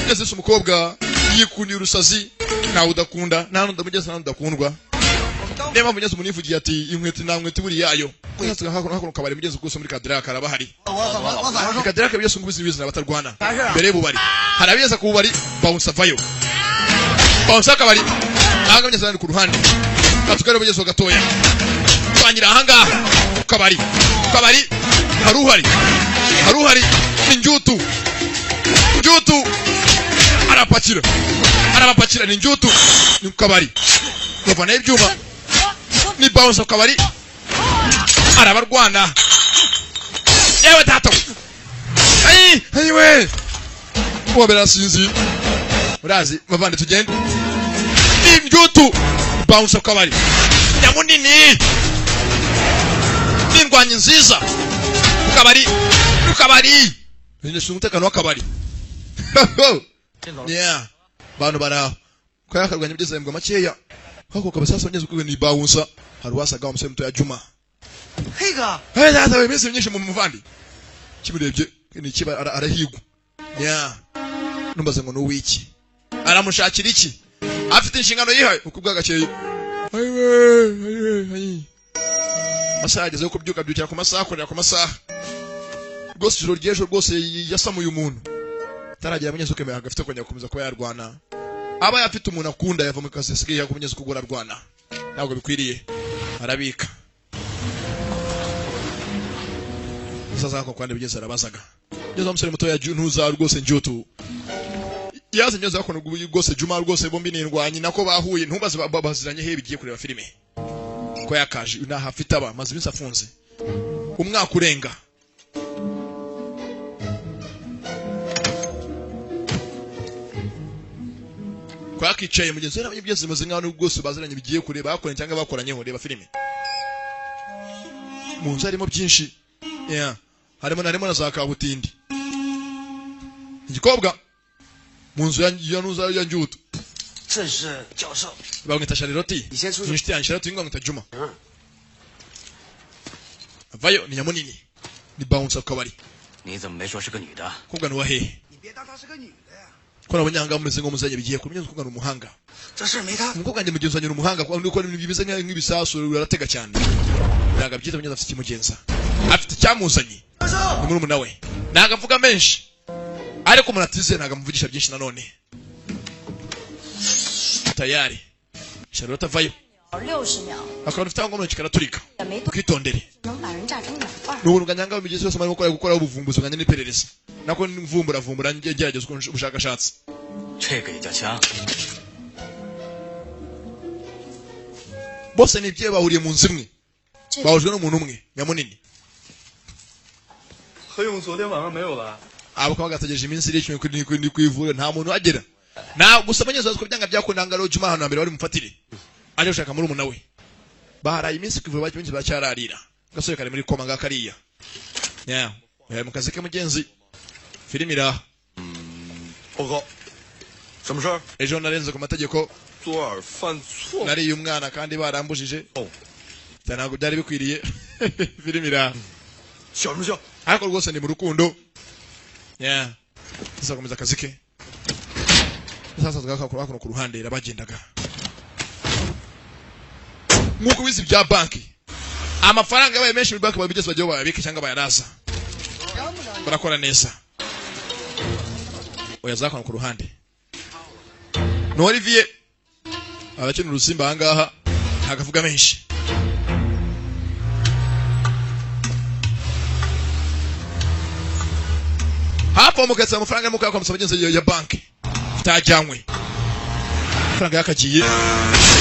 byose umukobwa yikuniye urusazi nawe udakunda nta ndamugeze nta ndakundwa Nema mugeze munivugiye ati inkweto namwe tiburi yayo kwatsuka hako kabari mugeze kose muri kadraka arabahari kadraka byose ngubizi bizina batarwana mbere bubari harabiyeza ku bubari bounce vayo bounce akabari nanga mugeze ku ruhande katukare mugeze gatoya twanyira hanga kabari haruhari ninjutu arabapakira ninjutu ni kabari bavana ibyuma ni bounce kabari arabarwana yewe tata ayiwe wabera sinzi urazi bavande tugende ninjutu bounce kabari nyamunini nindwanyi nziza ukabari ninde shumutekano wakabari yeah bantu baraho kwaya karwanya bigeze mbwa makeya hako kabasasa onyeze kugwe ni bounce haruwasaga umse mto ya Juma Higa data we mese myinshi mu muvandi kibirebye ni kiba arahigwa yeah numbaze ngo no wiki aramushakira iki afite inshingano yihaye ukubwa gakeye ayiwe masaha ageze kubyuka byukira ku masaha akorera ku masaha rwose ijoro ry'ejo rwose yasamuye umuntu taragera abanyezuke agafite kongera gukomeza kuba yarwana aba yafite umuntu akunda yava mu kazi asigaye yakumenyezuka kugura rwana ntabwo bikwiriye arabika sasa ko kwandi bigeze arabazaga ngezo umusore muto ya ntuza rwose njutu yaze ngezo akono rwose Juma rwose bombi nindwanyi nako bahuye ntumbaze baziranye he bigiye kureba filime ko yakaje unaha afite aba maze ibinsi afunze umwaka urenga kwa kicaye mugenzi we byose bimaze nkaho rwose baziranye bigiye kureba bakoranye cyangwa bakoranyeho reba filime mu nzu harimo byinshi yeah harimo na za kabutindi igikobwa mu nzu ya nuza ya njutu 这是教授 bamwita Charlotte 你先出去 inshuti yanjye Charlotte ingwamwita Juma vayo ni nyamunini ni bounce akabari 你怎么没说是个女的？ kubwa ni wahe 你别当她是个女的呀 ko nabonyanga mumeze ngo muzanye bigiye kumenya kubwa n'umuhanga 这事没他 umukobwa njye mugenzanya umuhanga ko nuko bibize nk'ibisasu uratega cyane ndaga byiza abanyaza afite kimugenza afite cyamuzanye ni muri nawe naga avuga menshi ariko munatize naga muvugisha byinshi nanone tayari Charlotte vayo 60秒 akaba ufite ngo none karaturika 也没多 kwitondere 能把人炸成两半 n'ubuntu ganyanga bimigeze yose marimo gukora ubuvumbuzi ganye n'iperereza nako mvumbura ngerageza ubushakashatsi 这个也叫枪？ bose ni bye bahuriye mu nzu imwe bahujwe n'umuntu umwe nyamunini 何勇昨天晚上没有来， abo kwa gategereje iminsi iri kimwe kuri kwivura nta muntu agera na gusa abanyezazo ko byanga byakunanga ro Juma hano mbere bari mufatire aje gushaka muri umuntu we baharaye iminsi kwivura bacyinzi bacyararira gasoye kare muri koma ngakariya yeah mu kazi ke mugenzi filimira 报告，什么事儿？ ejo narenze ku mategeko 左耳犯错， nari umwana kandi barambujije Oh. ntabwo byari bikwiriye filimira 笑什么笑？ ariko rwose ni mu rukundo yeah tuzakomeza akazi ke sasa tugakora ku ruhande rabagendaga nkuko wizi bya banki amafaranga yabaye menshi muri banki babigeze bajyaho bayabike cyangwa bayaraza barakora neza oya zakona ku ruhande no Olivier abakina urusimba ahangaha ntagavuga menshi hapo mukatsa amafaranga muka kwa musabagenze ya banki tajyanywe amafaranga yakagiye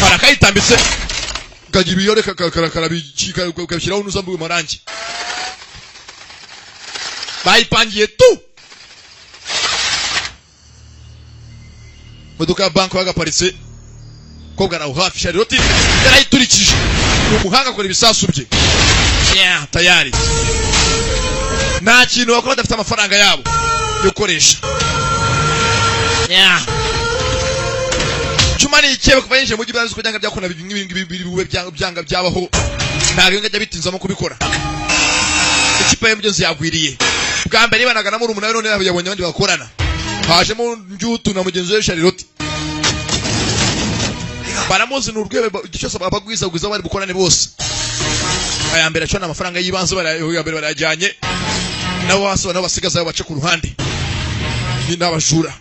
barakayitambitse kagira ibiyore karabikika ukabishyiraho n'uzambu mu marangi bayipangiye tu modoka banki bagaparitse kobwa nawe hafi Charlotte yarayiturikije umuhanga akora ibisasu bye yeah tayari nta kintu bakora badafite amafaranga yabo yo gukoresha yeah Juma ni ikebe kuva yinjiye mu gibanzo kugira ngo byakona ibingi biri bube byanga byabaho ntabwo ngajya bitinzamo kubikora ikipe y'umugenzi yagwiriye bwa mbere banagana muri umunani none yabonye abandi bakorana hajemo Njutu na mugenzi we Charlotte baramuzi n'urwego cyose abagwiza bari bukorane bose aya mbere cyo n'amafaranga y'ibanze barayambere barajyanye nabo hasi nabo basigaza bace ku ruhande ni n'abajura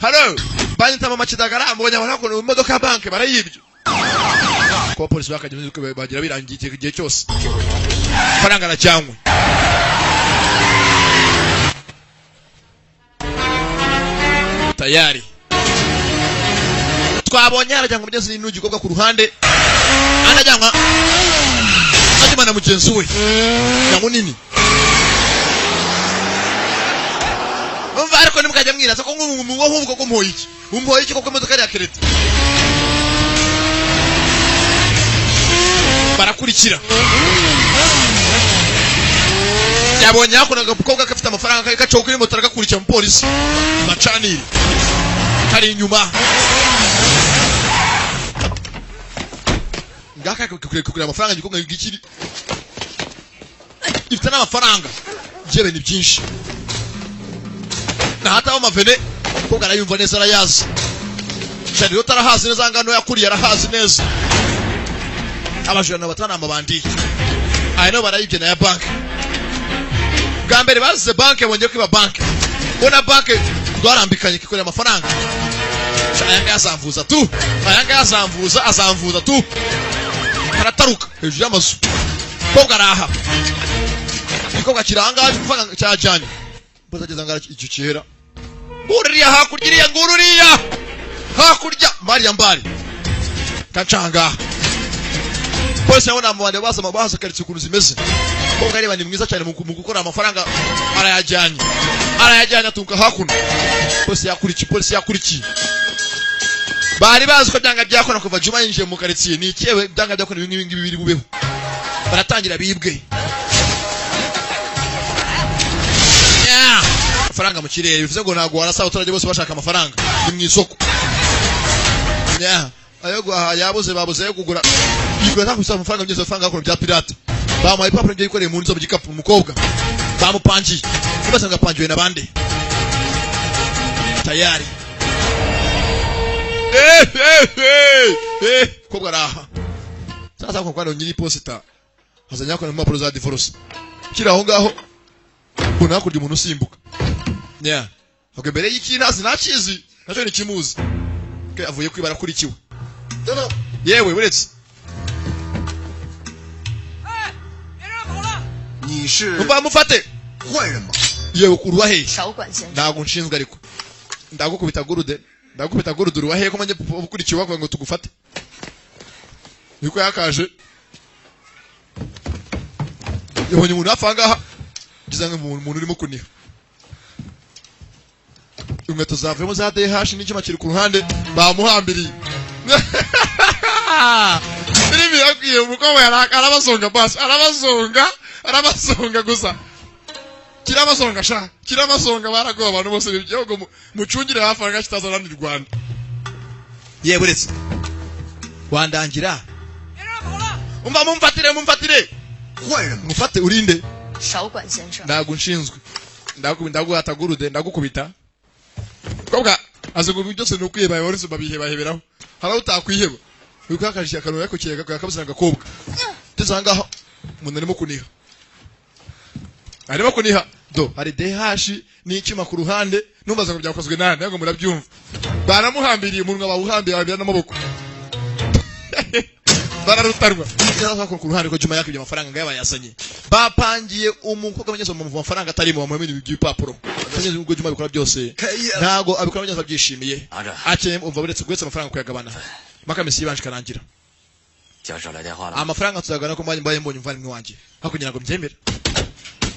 halo banyitama makidagara mbonye abakora imodoka banke barayibyo ko polisi bakaje bagira birangiye igihe cyose faranga na cyangwe tayari twabonye arajyanga umugezi n'ugikobwa ku ruhande anajyanga ajimana mugenzi we na munini umva ariko nimukajya mwiraza ko ngo ahubwo ko mpoyiki umpoyiki ko imodoka ya kereta barakurikira yabonye ako nagakobwa kafite amafaranga kacaho kuri moto aragakurikira mu polisi macaniri kari inyuma ngaka kugura amafaranga gikomwe gikiri ifite n'amafaranga jebe ni byinshi na hata amavene ko garayumva neza arayazi cyari utarahazi neza ngano yakuriye arahazi neza abajana batana amabandi ayino barayibye na ya bank gambere baze bank bonje kwiba bank bona bank twarambikanye kikorera amafaranga ayanga yazamvuza tu ayanga azamvuza tu karataruka hejuru y'amazu ko garaha niko gakiranga kuvuga cyajanye bazageza ngara icukera ngururiya hakurya ngururiya hakurya Maria Mbari kacanga polisi yabona mu bande baza karitse kuru zimeze ko ngari bandi mwiza cyane mu gukora amafaranga arayajyanye atunka hakuno polisi yakurikiye bari bazi ko byanga byakora kuva Juma yinjiye mu karitsiye ni cyewe byanga byakora ibingi bibiri bubeho baratangira bibwe amafaranga mu kirere bivuze ngo ntago warasaba abaturage bose bashaka amafaranga ni mu isoko ayo yabuze babuze yo kugura yigura nta kusaba amafaranga byose amafaranga akora bya pirate bamuhaye papuro byo yikoreye mu nzo bigikapu umukobwa bamupangiye kubasanga pangiwe na bande tayari kobwa raha sasa ko kwano nyiri posita hazanya ko impapuro za divorce kiraho ngaho kuna kurya umuntu usimbuka okay mbere y'ikinazi nacizi naco ni kimuzi ke avuye kwibara kuri kiwe yewe uretse你是 umva mufate 坏人吗？ yewe kuruwa he 少管先生。 ndago nshinzwe ariko ndagukubita gurude uruwa he ko manje ukurikiye wakwa ngo tugufate niko yakaje yabonye umuntu afanga gizanga umuntu urimo kuniha inkweto zavemo za DH n'ikima kiri ku ruhande bamuhambiriye Irimi yakwiye umukobwa arabazonga basi arabazonga gusa kirabazonga baragoba abantu bose b'igihugu mucungire hafanga kitazana ni Rwanda yewe uretse wandangira umva mumfatire 坏人吗？ mufate urinde 少管先生。 ndago nshinzwe ndaguhata gurude ndagukubita kobwa azengo byose no kwiheba wose babiheberaho hala utakwiheba uko akashya kantu yako kirega kakabuzana gakobwa tuzangaho umuntu arimo kuniha do hari DH n'ikima ku ruhande numbaza ngo byakozwe nani ntabwo murabyumva baramuhambiriye umuntu bawuhambira abira n'amaboko bararutarwa cyangwa ku ruhande ko Juma yakibye amafaranga ngaya yasanye bapangiye umukobwa amenyezo mu mafaranga atari mu mamini by'ipapuro cyangwa ubwo Juma bikora byose ntago abikora amenyezo byishimiye akeye umva buretse gwetse amafaranga kuyagabana makamisi yibanje karangira amafaranga tuzagana ko mbaye mbonye mvana mwe wanje hakugira ngo mbyemere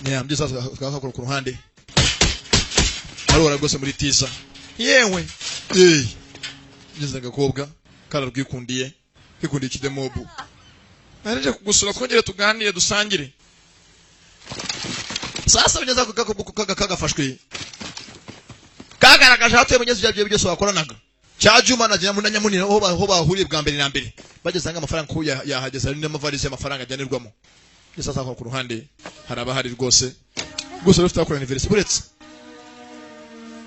nyamye sasa kakakora ku ruhande arora rwose muri tiza yewe ngeze gakobwa kararwikundiye kikundi kidemobu nareje kugusura twongere tuganire dusangire sasa bigeza kagafashwe kagaragaje hatuye munyezi bya byose wakoranaga cya Juma na Nyamunini ho bahuriye bwa mbere na mbere bagezanga amafaranga ko yahageza ari n'amavarisi y'amafaranga ajyanirwamo Sasa kwa kuruhande haraba hari rwose gusa rufite akora anniversary buretse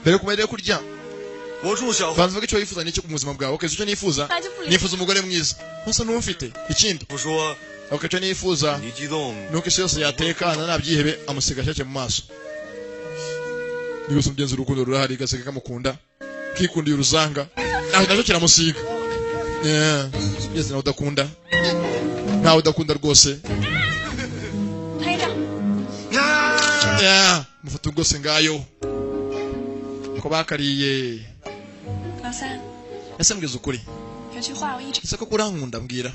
mbere kumenya kurya 我祝小慧 banza vuga icyo yifuza n'icyo mu buzima bwawe okay icyo nifuza nifuza umugore mwiza bose n'ufite ikindi 不说 okay icyo nifuza 你激动， nuko isi yose yatekana nabyihebe amuseka cyake mu maso niguse umugenzi urukundo rurahari gaseka kamukunda kikundiye uruzanga nacyo kiramusiga yes nawe udakunda nawe udakunda rwose 拍照。 mufata rwose ngayo ko bakariye 老三， ese mbwiza ukuri 有句话我一直， ese ko kurankunda mbwira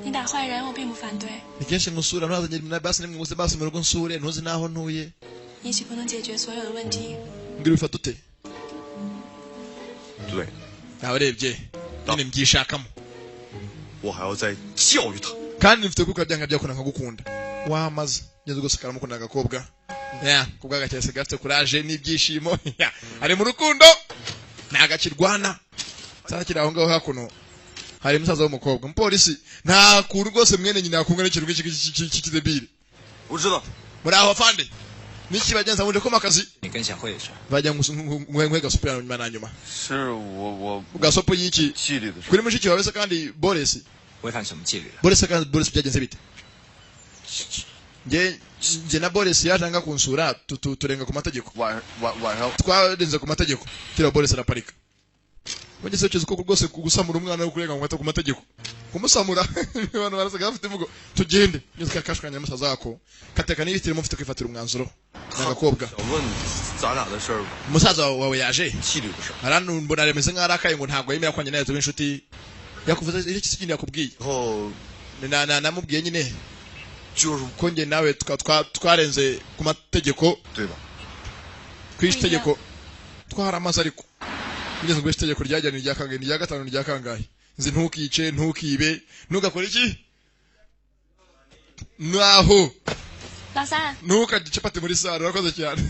你打坏人我并不反对， ni kenshi ngusura ntazanye na basi nimwe gusa basi mu rugo nsure ntuzi naho ntuye 也许不能解决所有的问题， mbwira bifata ute 对， nawe urebye nyine mbyishakamo 我还要再教育他。 kandi mfite kuko byanga byakunda nkagukunda wamaze ngeze gose karamukunda agakobwa kubwa agacyese gafite courage n'ibyishimo ari mu rukundo nagakirwana cyakira aho ngaho hakuno hari umusaza w'umukobwa umupolisi nta kuru rwose mwene nyina yakungana ikintu cy'ikidebile 我知道， muri aho afande niki bagenza muje ko makazi 你跟小慧的事， bajya ngwe gasopera nyuma na nyuma 是我 gasopo yiki 纪律的事。 kuri mushiki wawe se kandi Boris 违反什么纪律了？ Boris kandi Boris byagenze bite nge na Boris yajanga kunsura turenga ku mategeko 晚上 twarenze ku mategeko kira Boris araparika wageze cyo ko rwose kugusamura umwana wo kurenga ku mategeko kumusamura abantu barasaga bafite imvugo tugende nyuka kashkanya musaza wako kateka n'ibitire mufite kwifatira umwanzuro n'agakobwa 想问咱俩的事儿， umusaza wawe yaje 纪律的事儿。 aranu mbona remeze nk'arakaye ngo ntabwo yemera kwanye nayo inshuti yakuvuze iki kindi yakubwiye 然后 namubwiye nyine 就是 ko nge nawe twarenze ku mategeko 对吧？ kwishi tegeko twaramaze ariko ngeze ngo itegeko ryajyana irya kangahe irya gatanu irya kangahe nzi ntukice ntukibe ntugakora iki naho 老三， ntukarye capati muri saro urakoze cyane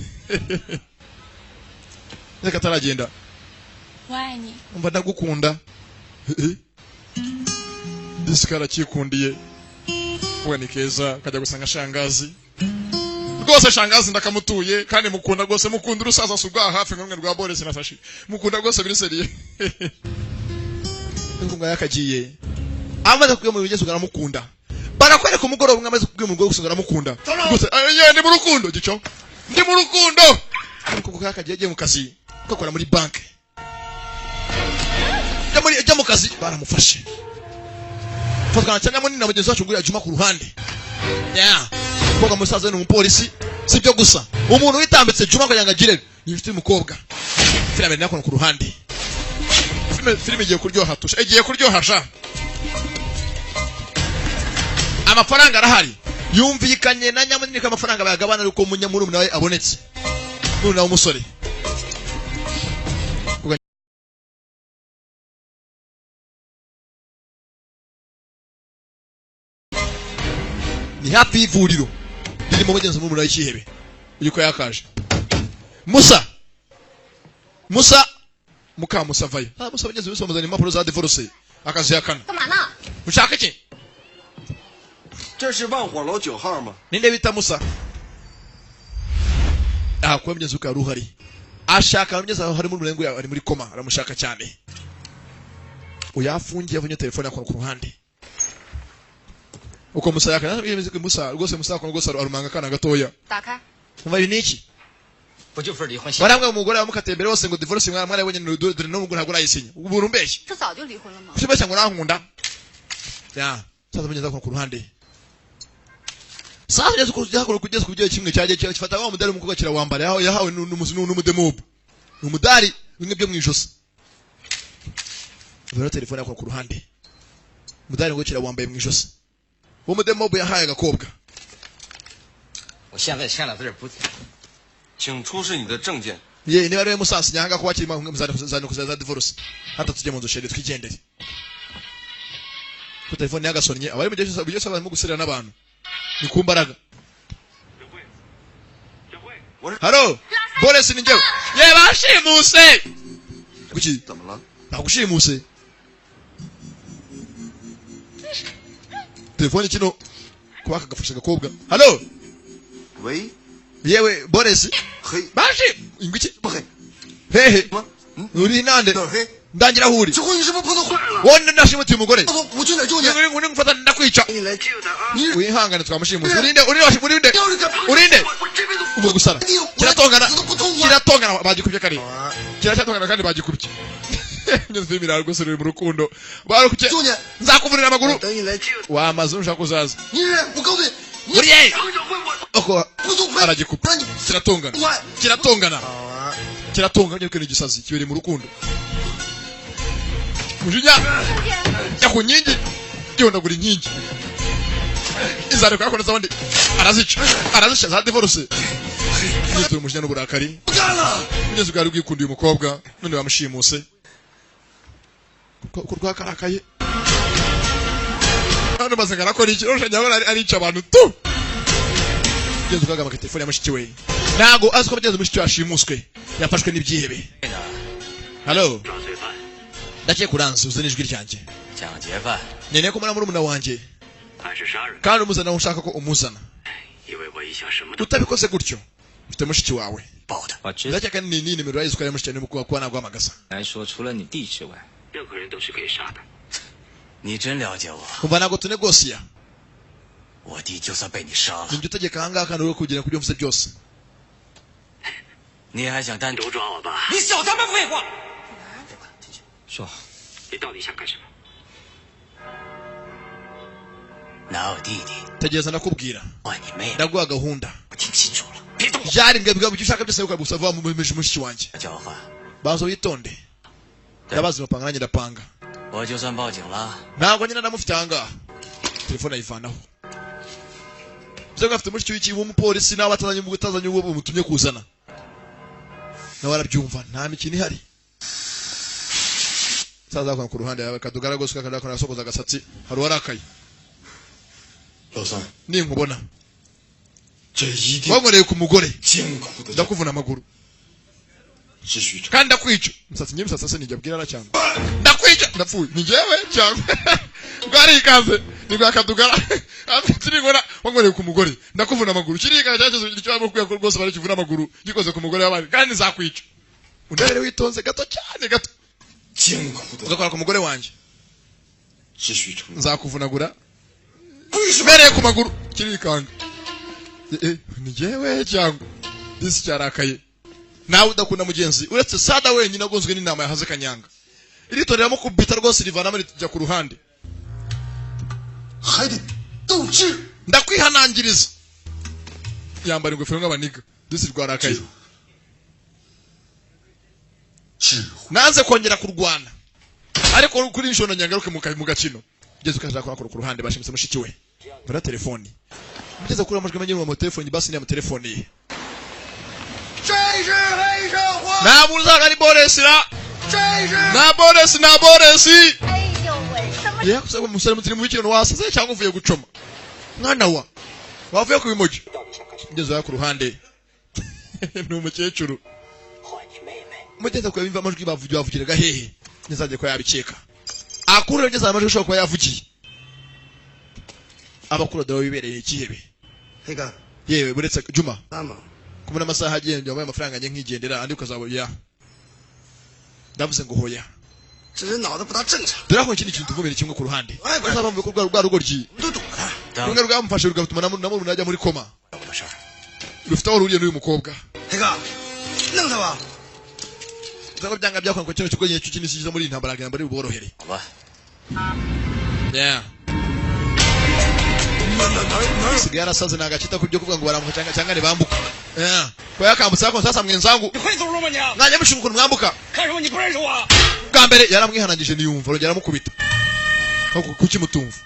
reka ataragenda 我爱你， umva ndagukunda disikara kikundiye uwe ni keza kajya gusanga shangazi rwose shangazi ndakamutuye kandi mukunda rwose mukunda urusaza subwa hafi nkamwe rwa Boris na Sashi mukunda rwose biri seriye ngo yakagiye amaze kuyo mu bigezo garamukunda barakwereka umugoroba mwamaze kuyo mu rwo gusanga mukunda rwose ndi mu rukundo gico ndi mu rukundo ariko kuko yakagiye mu kazi gukora muri bank jya mu kazi baramufashe fatwa cyane munini na mugenzi wacu nguri Juma ku ruhande koga musaza ni umupolisi sibyo gusa umuntu witambitse Juma ko yangagire ni mfite umukobwa filime nako ku ruhande filime igiye kuryoha tusha igiye kuryoha sha amafaranga arahari yumvikanye na nyamunini k'amafaranga bayagabana uko munyamuru nawe abonetse none nawe umusore ni happy ivuriro riri mu bagenzi mu murayi cyihebe yuko yakaje Musa muka Musa vayo Musa bagenzi bose bamuzana impapuro za divorce akazi yakana 干嘛呢？ ushaka iki 这是万火楼9号吗？ ninde bita Musa kwa bagenzi uka ruhari ashaka bagenzi hari muri murengo ari muri koma aramushaka cyane uyafungiye avunye telefone yakora ku ruhande uko Musa yakana yemeze ko Musa rwose Musa akora rwose arumanga kana gatoya 打开。 umva ibiniki 不就是离婚协议？ baramwe umugore bamukatembere bose ngo divorce mwana yabonye dore no mugore ntabwo arayisinya ubuntu mbeshye 这早就离婚了吗？ Sibeshya ngo nankunda sasa bageza ku ruhande sasa bageza kugeza ku gihe kimwe cyaje kifata wa mudari umukobwa kirawambara yahawe n'umudemob umudari bimwe byo mwijosi bero telefone yakora ku ruhande mudari ngo kirawambaye mwijosi wo mudemob yahaye agakobwa 我现在签了字不？ 请出示你的证件。 ye niba rero musasi nyanga ko wakiri muzana divorce hata tujye mu nzu shere twigendere ku telefone yagasonnye abari mu gihe cyose barimo guserera n'abantu ni ku mbaraga halo Boris ni njyewe ye bashimuse kuki 怎么了？ nagushimuse telefone kino kuba kagafasha gakobwa halo 喂， yewe Boris 嘿， baje ingwiki 不嘿， hehe 什么？ uri nande 哪儿嘿？ ndangira huri 这回你是不是碰到坏人了？ wonde ndashimutiye umugore 我去哪儿救你？ uri ngufata ndakwica 你来救他啊！ wihangane twamushimuse urinde urinde 要是敢碰 urinde 我这辈子 ubu gusara 你我 kiratongana 死都不痛快。 kiratongana bagikubye kare 啊， kiratongana kandi bagikubye ngeze filmira rwose ruri mu rukundo barukuke 救你！ nzakuvurira amaguru 等你来救。 wamaze ushaka kuzaza 你是我告诉你，你 uri ye 想想会我 oko 不痛快， aragikupa 让你 kiratongana 快。 kiratongana 好啊， kiratongana nyine igisazi kibere mu rukundo mujinya ya ku nkingi yondagura inkingi izareka yakora zabandi arazica za divorce nitwe umujinya n'uburakari 不干了。 kugeza ubwo ari bwikundiye umukobwa none bamushimuse ko rwakarakaye none maze ngarakora iki urusha nyabona arica abantu tu kugeza ubwo agamaka telefone ya mushiki we ntago azi ko bageze mushiki we ashimuswe yafashwe n'ibyihebe 对呢， halo 抓罪犯， ndakiye kuranze uze n'ijwi ryanjye 抢劫犯， nkeneye ko muri murumuna wanjye 还是杀人？ kandi umuzana ushaka ko umuzana 因为我一向什么都 utabikoze gutyo ufite mushiki wawe 报的， 我知道 ndakeka ni nimero yayizi ko ari mushiki wawe n'umukobwa kuba naguhamagaza 来说，除了你弟之外， 任何人都是可以杀的。你真了解我， kumva ntabwo tunegosiya 我弟就算被你杀了， nibyo utegeka ahangaha kandi uri kugera ku byo mvuze byose 你还想单独抓我吧？ 你少他妈废话！说， 你到底想干什么？拿我弟弟 tegereza ndakubwira 换你妹妹， ndaguha gahunda 我听清楚了，别动我！ byari mbwebwe ibyo ushaka byose ukaba gusa vuba mu mushiki wanjye 交换， baza witonde ndabazi bapanga nanjye ndapanga 我就算报警了， ntabwo nyine ndamufite ahangaha telefone ayivanaho bivuze ko afite mushiki w'ikibi w'umupolisi nawe atazanye uwo mutumye kuzana nawe arabyumva nta mikino ihari sazakona ku ruhande yawe kadugara gose kakadakona asokoza agasatsi hari warakaye 老三， ninkubona 这一定 wankoreye ku mugore 艰苦的 ndakuvuna amaguru 是徐成。 kandi ndakwica umusatsi nyine umusatsi se nijya bwira cyangwa ndakwica ndapfuye ni njyewe cyangwa bwarikaze ni bwa kadugara kirikora wankoreye ku mugore ndakuvuna amaguru kirika cyagezo icyo arimo kwiya rwose bari kivuna amaguru gikoze ku mugore w'abandi kandi nzakwica undere witonze gato cyane gato 艰苦的 ugakora ku mugore wanjye 是徐成。 nzakuvunagura mereye ku maguru kirikanga ni njyewe cyangwa disi cyarakaye nawe udakunda mugenzi uretse sada wenyine agonzwe n'inama yahaze kanyanga iritoreramo kubita rwose rivanamo rijya ku ruhande 还得斗智。 ndakwihanangiriza yambara ingofero nk'abaniga disi rwarakaye 智慧 nanze kongera kurwana ariko kuri inshuro nyagaruke mu gakino ugeze ukashaka ku ruhande bashimise mushiki we bara telefoni mugeze kuri amajwi amenye mu telefoni basi ni mu telefoni ye 这是黑社会， nabuzaga ari Boresira 这是 na Boresi 哎呦喂，什么？ ye kusaba umusore mutiri mu kintu wasaze cyangwa uvuye gucoma mwana wa wavuye ku bimoji ugeze ku ruhande ni umukecuru 换你妹妹， mugeze kwa bimva amajwi bavugiraga hehe nizajye ko yabikeka akuru ngeze amajwi ushobora kuba yavugiye abakuru dore bibereye ikihebe 黑哥， yewe buretse Juma 那么 kumuna amasaha agenda wabaye amafaranga njye nkigendera andi ukazabura ndavuze ngo hoya 这人脑子不大正常， dore ko ikindi kintu tuvumira kimwe ku ruhande Ai, bwana. uzaba mu bikorwa rwa rugoryi 都懂他。 当 rumwe rwamufashe rugatuma namuru najya muri koma 我的事儿， rufite aho ruriye n'uyu mukobwa 黑哥，弄他吧。 uzaba byanga byakora ngo kino kigo nyine cy'ikindi kiza muri iyi ntambara agamba ari buborohere 好吧， yeah sigaye arasaze ni agacita ku byo kuvuga ngo baramuka cyangwa ntibambuka ko yakambutse ariko sasa mwenzangu 你会走路吗你？ mwajya mushinga ukuntu mwambuka 看什么？你不认识我？ bwa mbere yaramwihanangije niyumva arongera aramukubita kuki mutumva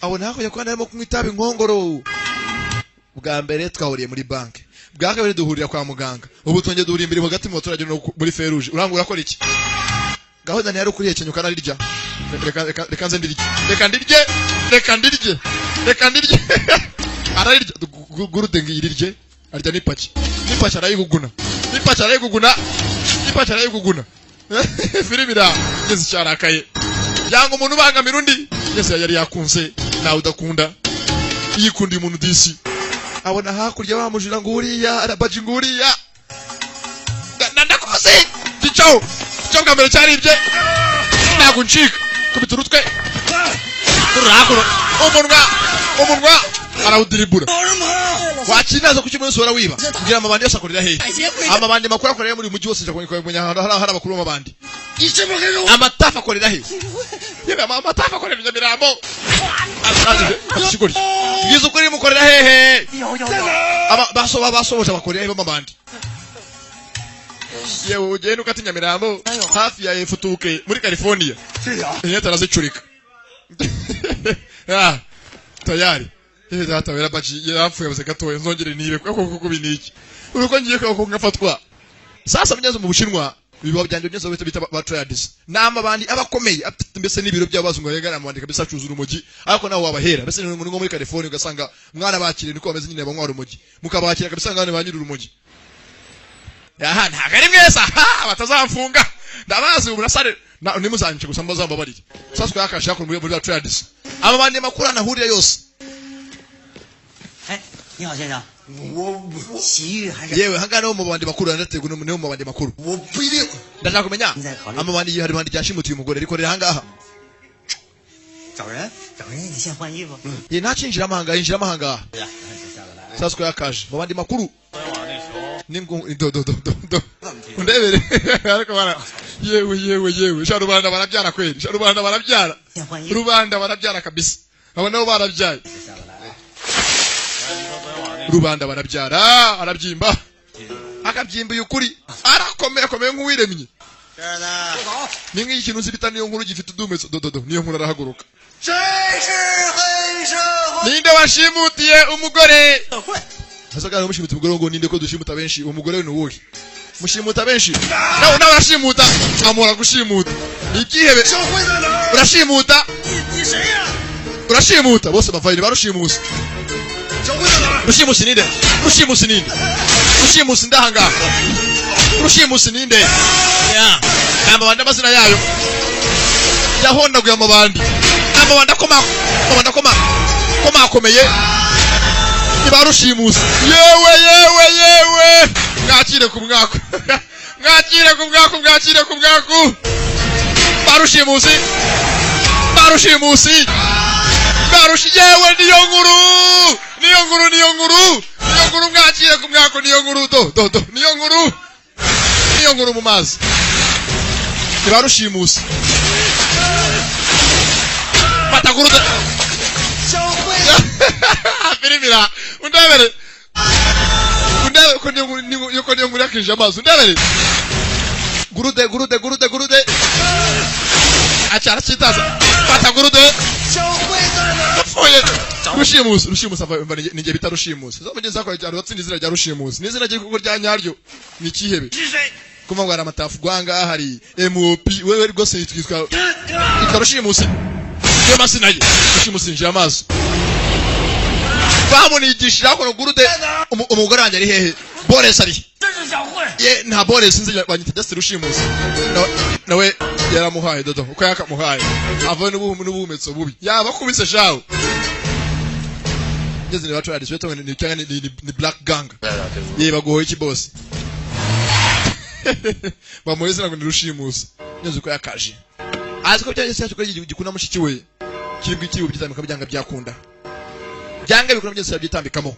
abona hakurya ko arimo kunywa itabi inkongoro bwa mbere twahuriye muri banki bwa kabiri duhurira kwa muganga ubu twongeye duhuriye imbere hagati mu baturage no muri feruje urangura akora iki gahunda ntiyari ukuriye kenyuka narirya reka nze ndirye reka ndirye ararirya gurude ngirirye arya n'ipaki arayiguguna filimi ira ngeze cyarakaye yanga umuntu ubangamira undi yese yari yakunze nawe udakunda yikundi umuntu disi abona hakurya bamujira nguriya arabaji nguriya ndakoze gico ngambere cyari ibye naguncika kubiturutwe turakuro umunwa arawudiribura wakinaza ku cyumweru sora wiba ngira amabandi yose akorera hehe amabandi makuru akorera muri mujyi wose kumenya hari abakuru b'amabandi amatafa akorera hehe yebe amatafa akorera Nyamirambo ashiguri ngizo kuri mukorera hehe basoboje abakorera hehe b'amabandi yewe ugenda ukati Nyamirambo hafi ya Futuke muri California inyeta nazicurika tayari data wera baji yapfuye base gatoye nzongere nibe kuko biniki uruko ngiye ko ngafatwa sasa mnyazo mu Bushinwa biba byanje byose bita ba traders nama bandi abakomeye mbese n'ibiro by'abazungu yegara mu bandika bisa cyuzura umugi ariko nawo wabahera mbese ni ngo muri California ugasanga mwana bakire niko bameze nyine banywa urumogi mukabakira kabisa ngane banyira urumogi yaha ntagari mwesa batazamfunga ndabazi uburasare nimuzanyice gusa mbazamba barike sasa ko yakasha ko muri ba traders aba bandi makuru anahurira yose 哎，你好先生，我洗浴还是 yewe hangana mu bandi makuru ndategwa no mu bandi makuru 我不一定。 ndashaka kumenya 你再考虑 amabandi hari bandi cyashimutiye umugore ariko rero hangaha 找人，找人你先换衣服。 ye ntacinjira amahanga yinjira amahanga 对呀，下得来。 sasa ko yakaje mu bandi makuru ningo do undebere ariko bara yewe sharubanda barabyara kweli sharubanda barabyara 先换衣服。 rubanda barabyara kabisa abo nabo barabyaye rubanda barabyara arabyimba akabyimba yukuri arakomeye nk'uwiremye 这儿呢， ni nk'ikintu zibita niyo nkuru gifite udumetso dodo niyo nkuru arahaguruka 谁是黑社会？ ninde washimutiye umugore asagara umushimuta umugore ngo ninde ko dushimuta benshi umugore ni uwuhe mushimuta benshi nawe urashimuta amura gushimuta igihebe urashimuta 你谁呀？ urashimuta bose bavayire barushimusa 小辉在哪儿？ rushimusi ninde rushimusi ndahanga rushimusi ninde ya amabandi amazina yayo yahondaguye amabandi komakomeye nibarushimusi yewe mwakire ku mwako barushimusi yewe niyo nkuru mwakire ku mwako niyo nkuru do niyo nkuru mu mazi nibarushimusi bataguruda 小辉， firimira undebere ko niyo nkuru yakije amazi undebere gurude acara chitaza batagurude 小辉在哪儿？ oye rushimusi ava ninge bita rushimusi zo mugenza ko cyaro watsinda izina rya rushimusi n'izina ry'ikuko rya nyaryo ni kihebe 是谁？ kuma ngo aramatafu gwanga hari MOP wewe rwose yitwizwa rushimusi yo masina ye rushimusi nje amaso bamunigisha ko gurude umugore wanjye ari hehe Boris ari 这是小慧。 ye nta Boris sinzi banyita just rushimusi nawe yaramuhaye dodo uko yakamuhaye ava n'ubumetso bubi yaba kubise shawo ngeze nibacu ya disweto ni black gang ye bagoye iki boss bamuheze ngo nirushimusi ngeze uko yakaje aziko cyangwa se cyako gikuna mushiki we kiribwa ikibu byitambika byanga byakunda byanga bikuna byose byitambikamo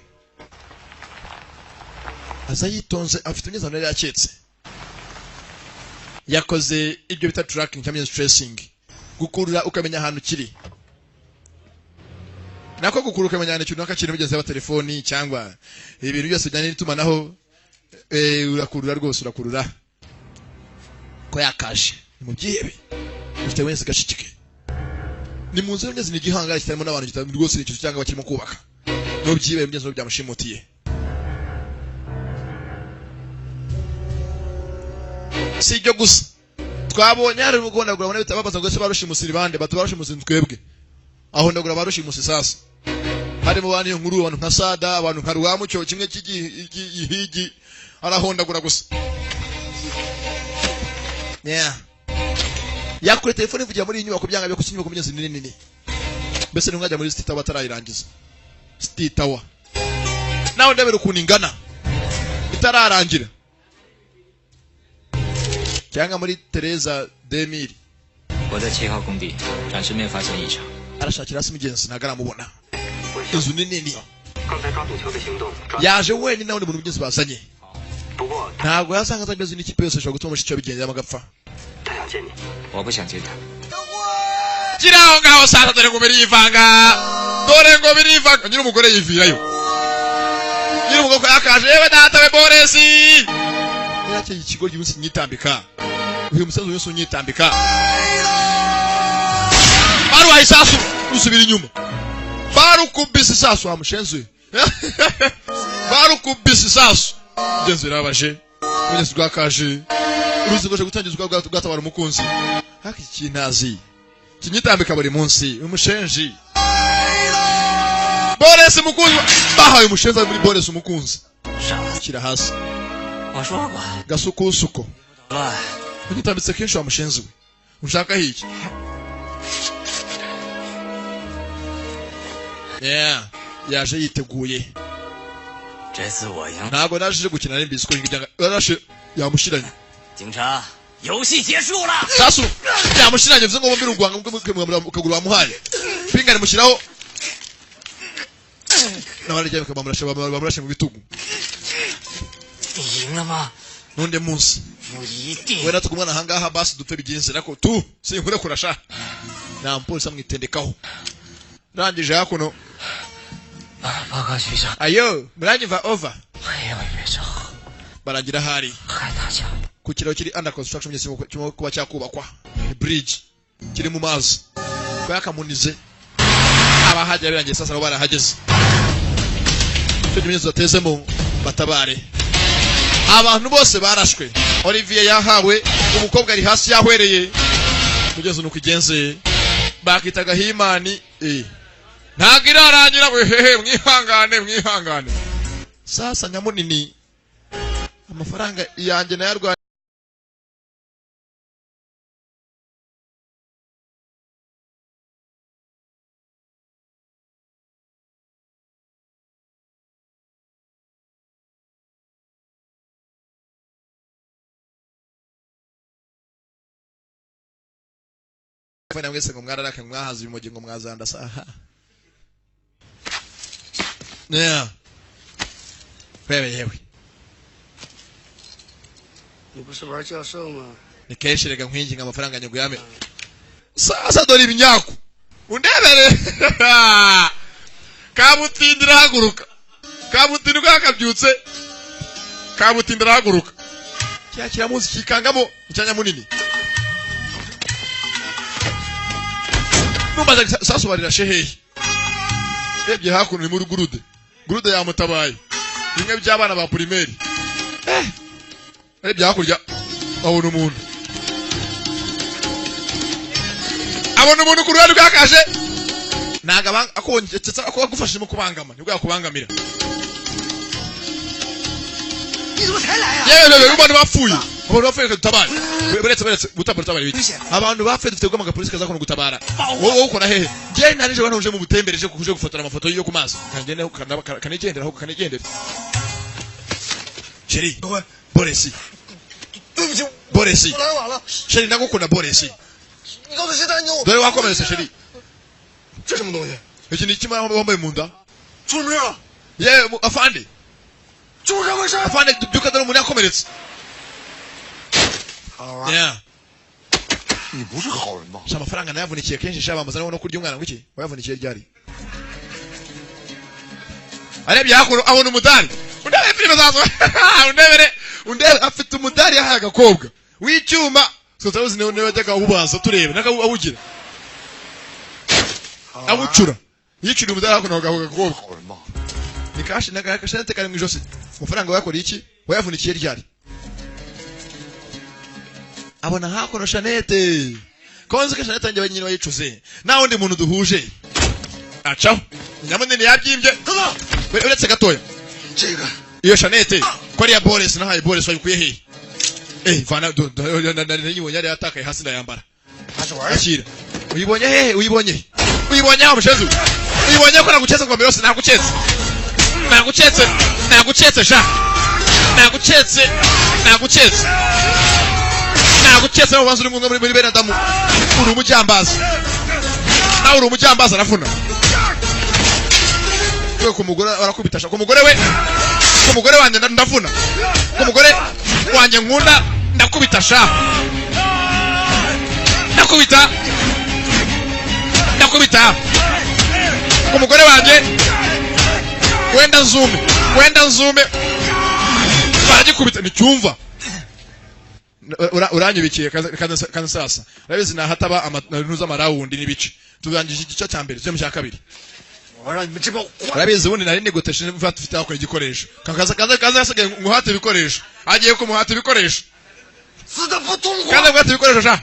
azayitonze afite unyeza nari yaketse yakoze ibyo bita tracking cyangwa tracing gukurura ukamenya ahantu kiri nako gukurura ukamenya ahantu kintu nakakiri bigeze ba telefoni cyangwa ibintu byose bijyanye n'itumanaho urakurura rwose urakurura ko yakaje mu byihebe ufite wese gashikike ni mu nzira ngeze n'igihangara kitarimo n'abantu kitarimo rwose n'ikintu cyangwa bakirimo kubaka no byihebe bigeze byamushimutiye si ibyo gusa twabonye hari ubwo ndagura bitababaza ngo se barushimusira bande batubarushimusira twebwe aho ndagura barushimusira sasa hari mu bandi nkuru abantu nka Sada abantu nka Rwamucyo kimwe cy'igihigi arahondagura gusa yakure telefone ivugira muri inyubako byanga byo kusinywa ku myezi nini mbese n'umwajya muri sita batarayirangiza City Tower nawe ndebera ukuntu ingana itararangira cyangwa muri Teresa 2000 我在7号工地，暂时没有发现异常。 arashakira hasi mugenzi nagaramubona inzu nini yaje wenyine nawe umuntu mugenzi bazanye ntabwo yasanga atabizi n'ikipe yose ashobora gutuma mushiki wabigenza amagapfa 我不想见他。 kiraho ngaho sasa dore ngo birivanga nyine umugore yivirayo nyine umugore yakaje yewe data we Boresi yake ikigo cy'umunsi nyitambika uyu musaza wese unyitambika baru ayisasu usubira inyuma baru kubisi sasu amushenze baru kubisi sasu genzi rabaje mugezi rwakaje uruzi goje gutangizwa bwatabara umukunzi haki kinazi kinyitambika buri munsi umushenji Boresi mukunzi bahaye umushenza muri Boresi umukunzi kira hasi gasukusuko unitambitse kenshi wa mushenzi we ushaka hiki yaje yiteguye ntabwo naje gukina n'imbizi ko ngijyanga yarashe yamushiranye 警察，游戏结束了。 sasu yamushiranye bivuze ngo bombi rugwanga ukaguru wamuhaye pingane mushyiraho n'abarya bamurashe mu bitugu 你赢了吗？ nunde munsi 不一定。 wera tukumwana hangaha basi dupfe bigenze nako tu sinkure kurasha na mpolisi amwitendekaho rangije hakuno 报告局长， ayo muranyumva over 还有一手， baragira hari 还打架。 ku kiraro kiri under construction cy'imo kuba cyakubakwa bridge kiri mu mazi kwakamunize abahajya birangiye sasa nabo barahageze cyo kimenyetso zatezemo batabare abantu bose barashwe Olivier yahawe umukobwa ari hasi yahwereye kugeza nuko igenze bakitaga Himani ntago irarangira wehehe mwihangane sasa nyamunini amafaranga yanjye nayarwa fanya mwese ngo mwararake mwahaza ibimogi ngo mwazanda saha yewe 你不是玩教授吗？ ni kenshi rega nkwinginga amafaranga nyungu yame sasa dore ibinyaku undebere kabutindira haguruka kabutindira akabyutse kabutindira haguruka cyakira munsi kikangamo cyanya munini numbaza sasa barira shehehe ebye hakuno ni muri gurude ya mutabaye bimwe by'abana ba primaire ebye hakurya abona umuntu ku ruhande rwakaje naga akongetse akagufashije mu kubangama nibwo yakubangamira yewe ubona bapfuye abantu bapfuye kutabara beretse gutabara biti abantu bapfuye dufite gwamaga polisi kaza kuno gutabara wowe ukora hehe je narije bana uje mu butembereje kuje gufotora amafoto yo ku mazi kangendera kanigendera Cheri Boresi 对不起， Boresi 我来晚了。 Cheri ndagukunda Boresi 你告诉谁带牛？ dore wakomeretse Cheri 这什么东西？ iki ni kimwe wambaye mu nda 出什么事了？ yewe afande 出什么事？ afande duka dore umuntu yakomeretse 好啊， yeah 你不是好人吧？ sha amafaranga nayavunikiye kenshi sha bamaze no kurya umwana ngiki wayavunikiye ryari arebye hakuno abona umudari undebe filime zazo undebe afite umudari yahaye agakobwa w'icyuma sotabuzi ne bajyaga ubaza turebe naka awugira awucura yicura umudari hakuno agakobwa 好人吧？ nikashi nakashente kari mu ijosi amafaranga yakora iki wayavunikiye ryari abona hakuno Shanete konze ka Shanete njye nyine wayicuze naho ndi muntu duhuje acaho nyamunini yabyimbye uretse gatoya 这个 iyo Shanete ko ari ya Boris nahaye Boris wayikuye he vana niyibonye yari yatakaye hasi ndayambara 还是玩儿？ akira uyibonye hehe uyibonye aho mushenzi Uyibonye ko nagucetse kwa yose nagucetse. Nagucetse sha. Nagucetse wabanza uri muri bene Adamu. Uri umujyambaza. Nawe uri umujyambaza arafuna. Kwe kumugore barakubitasha. Kumugore wanjye ndavuna. Kumugore wanjye nkunda ndakubitasha. Ndakubita. Kumugore wanjye wenda nzume. Baragikubita nicyumva. Uranyubikiye kandi sasa. Rabizi na hataba amanuza marawundi nibice. Tuzangije igice cya mbere cyo mu cya kabiri. Rabizi wundi nari nigoteshe mfite akora igikoresho. Kaza yasigaye nguhate ibikoresho. Agiye kumuhata ibikoresho. Kaza nguhate ibikoresho sha.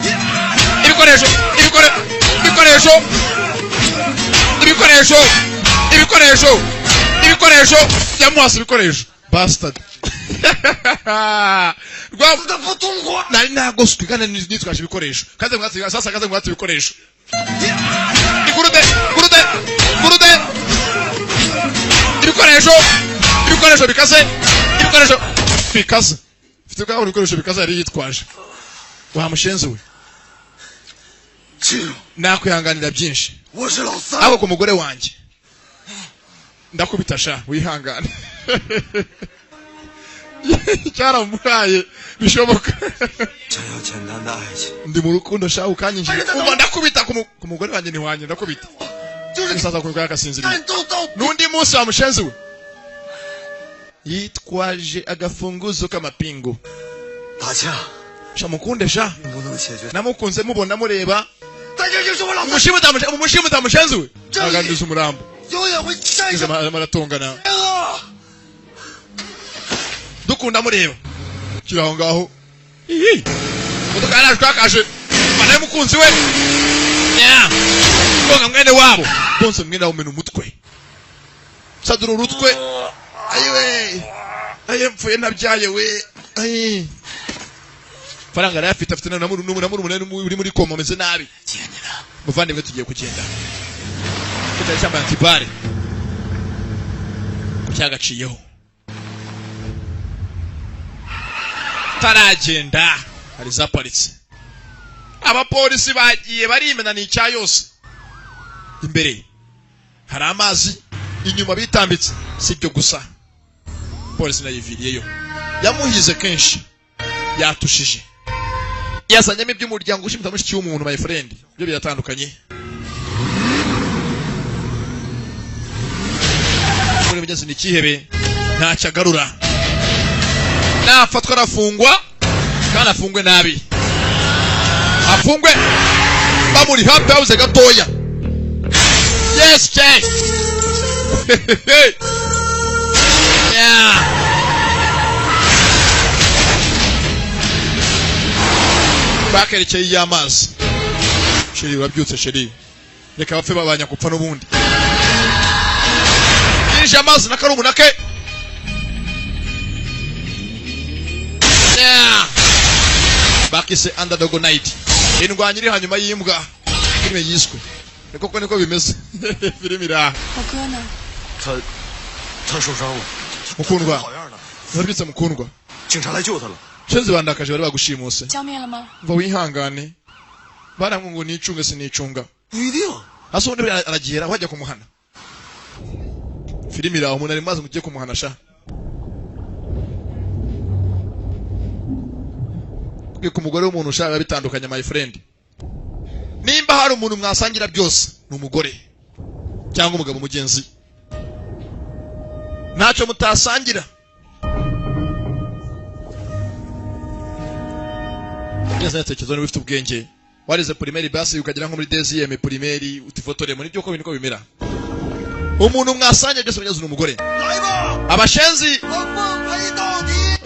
Ibikoresho yamuhasa ibikoresho. Bastard. Nari nagoswe kandi nitwaje ibikoresho. Kaze nguhate ibikoresho. Gurude. Ibikoresho bikaze. Fite kwa ibikoresho bikaze yari yitwaje. Wamushenze we. Nakwihanganira byinshi. Abo ku mugore wanjye. Ndakubitasha wihangane. Cyaramuhaye bishoboka. Ndi mu rukundo sha ukanyinjira. Umva ndakubita ku mugore wanjye ni wanjye ndakubita. Sasa kuko yakasinziriye. Nundi munsi wamushenze we. Yitwaje agafunguzo k'amapingu. Shamukunde sha. Namukunze mubona mureba. Umushimu tamushenze we. Aganduza umurambo. Maratongana. Dukunda mureba. Kiraho ngaho. Mudukana twakaje. Banaye mukunzi we. Yeah. Bonga mwene wabo. Bonse mwene wumena umutwe. Sadura urutwe. Aye mfuye nabyaye we. Aye. Faranga afite na muri muri koma meze nabi. Muvandimwe tugiye kugenda. Kitari cyamba antibare. Kucyagaciyeho. Taragenda hari zaparitse. Abapolisi bagiye barimena n'icya yose. Imbere hari amazi inyuma bitambitse sibyo gusa. Polisi nayiviriyeyo. Yamuhize kenshi. Yatushije. Yazanyemo iby'umuryango ushimita mushiki w'umuntu my friend. Byo biratandukanye. Muri bigeze nikihebe ntacyo agarura. Nafatwa arafungwa kandi afungwe nabi. Afungwe bamuri happy house gatoya. Yes, check. Yeah. Bakerekeye y'amazi. Sheri urabyutse sheri. Reka bapfe babanya kupfa n'ubundi. Yinje amazi nakarumu nake. Yeah. Bakise underdog night. Indwanyi iri hanyuma y'imbwa. Filime yiswe. Niko bimeze. Filime ira. Mukundwa. 他受伤了。 Mukundwa. Narabyutse mukundwa. 警察来救他了。 Chenzi bandakaje bari bagushimuse. 浇灭了吗？ Mva wihangane. Baramwe ngo nicunge sinicunga. 不一定。 Aso undi aragihera wajya kumuhana. Filime ira umuntu ari maze mugiye kumuhana sha. Kuko ku mugore w'umuntu ushaka bitandukanye my friend. Nimba hari umuntu mwasangira byose n'umugore cyangwa umugabo mugenzi. Ntacyo mutasangira. Ngeze natekerezo n'ufite ubwenge. Warize primaire basi ukagira nko muri deuxième primaire utifotore muri byo ko biniko bimera. Umuntu mwasanye byose bageze n'umugore. Abashenzi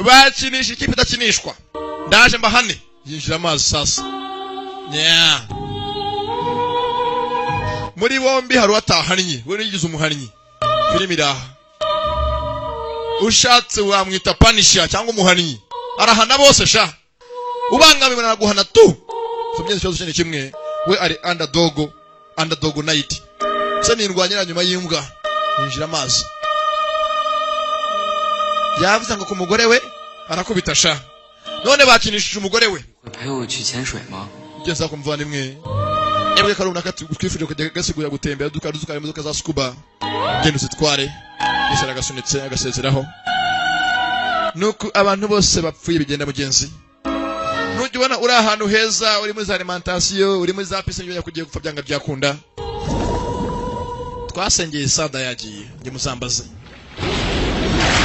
bakinisha ikipe idakinishwa. Ndaje mbahane yinjira amazi sasa. Yeah. Muri bombi hari watahannye, we yigize umuhannyi. Filime iraha. Ushatse wamwita panisha cyangwa umuhannyi. Arahana bose sha. Ubangamiwe na guhana tu. Somye ikibazo cyane kimwe. We ari underdog night. se nirwanyira nyuma y'imbwa yinjira amazi yavuze ngo ku mugore we arakubita sha none bakinishije umugore we 会陪我去潜水吗？ ugeze ku muvandimwe yabwiye ko runaka twifuje kujya gasigura gutembera dukaruzuka imodoka za scuba genda uzitware yishyira agasunitse agasezeraho nuko abantu bose bapfuye bigenda mugenzi nujya ubona uri ahantu heza uri muri za alimentation uri muri za pisine ujya kugiye gupfa byanga byakunda twasengeye sada yagiye njye muzambaze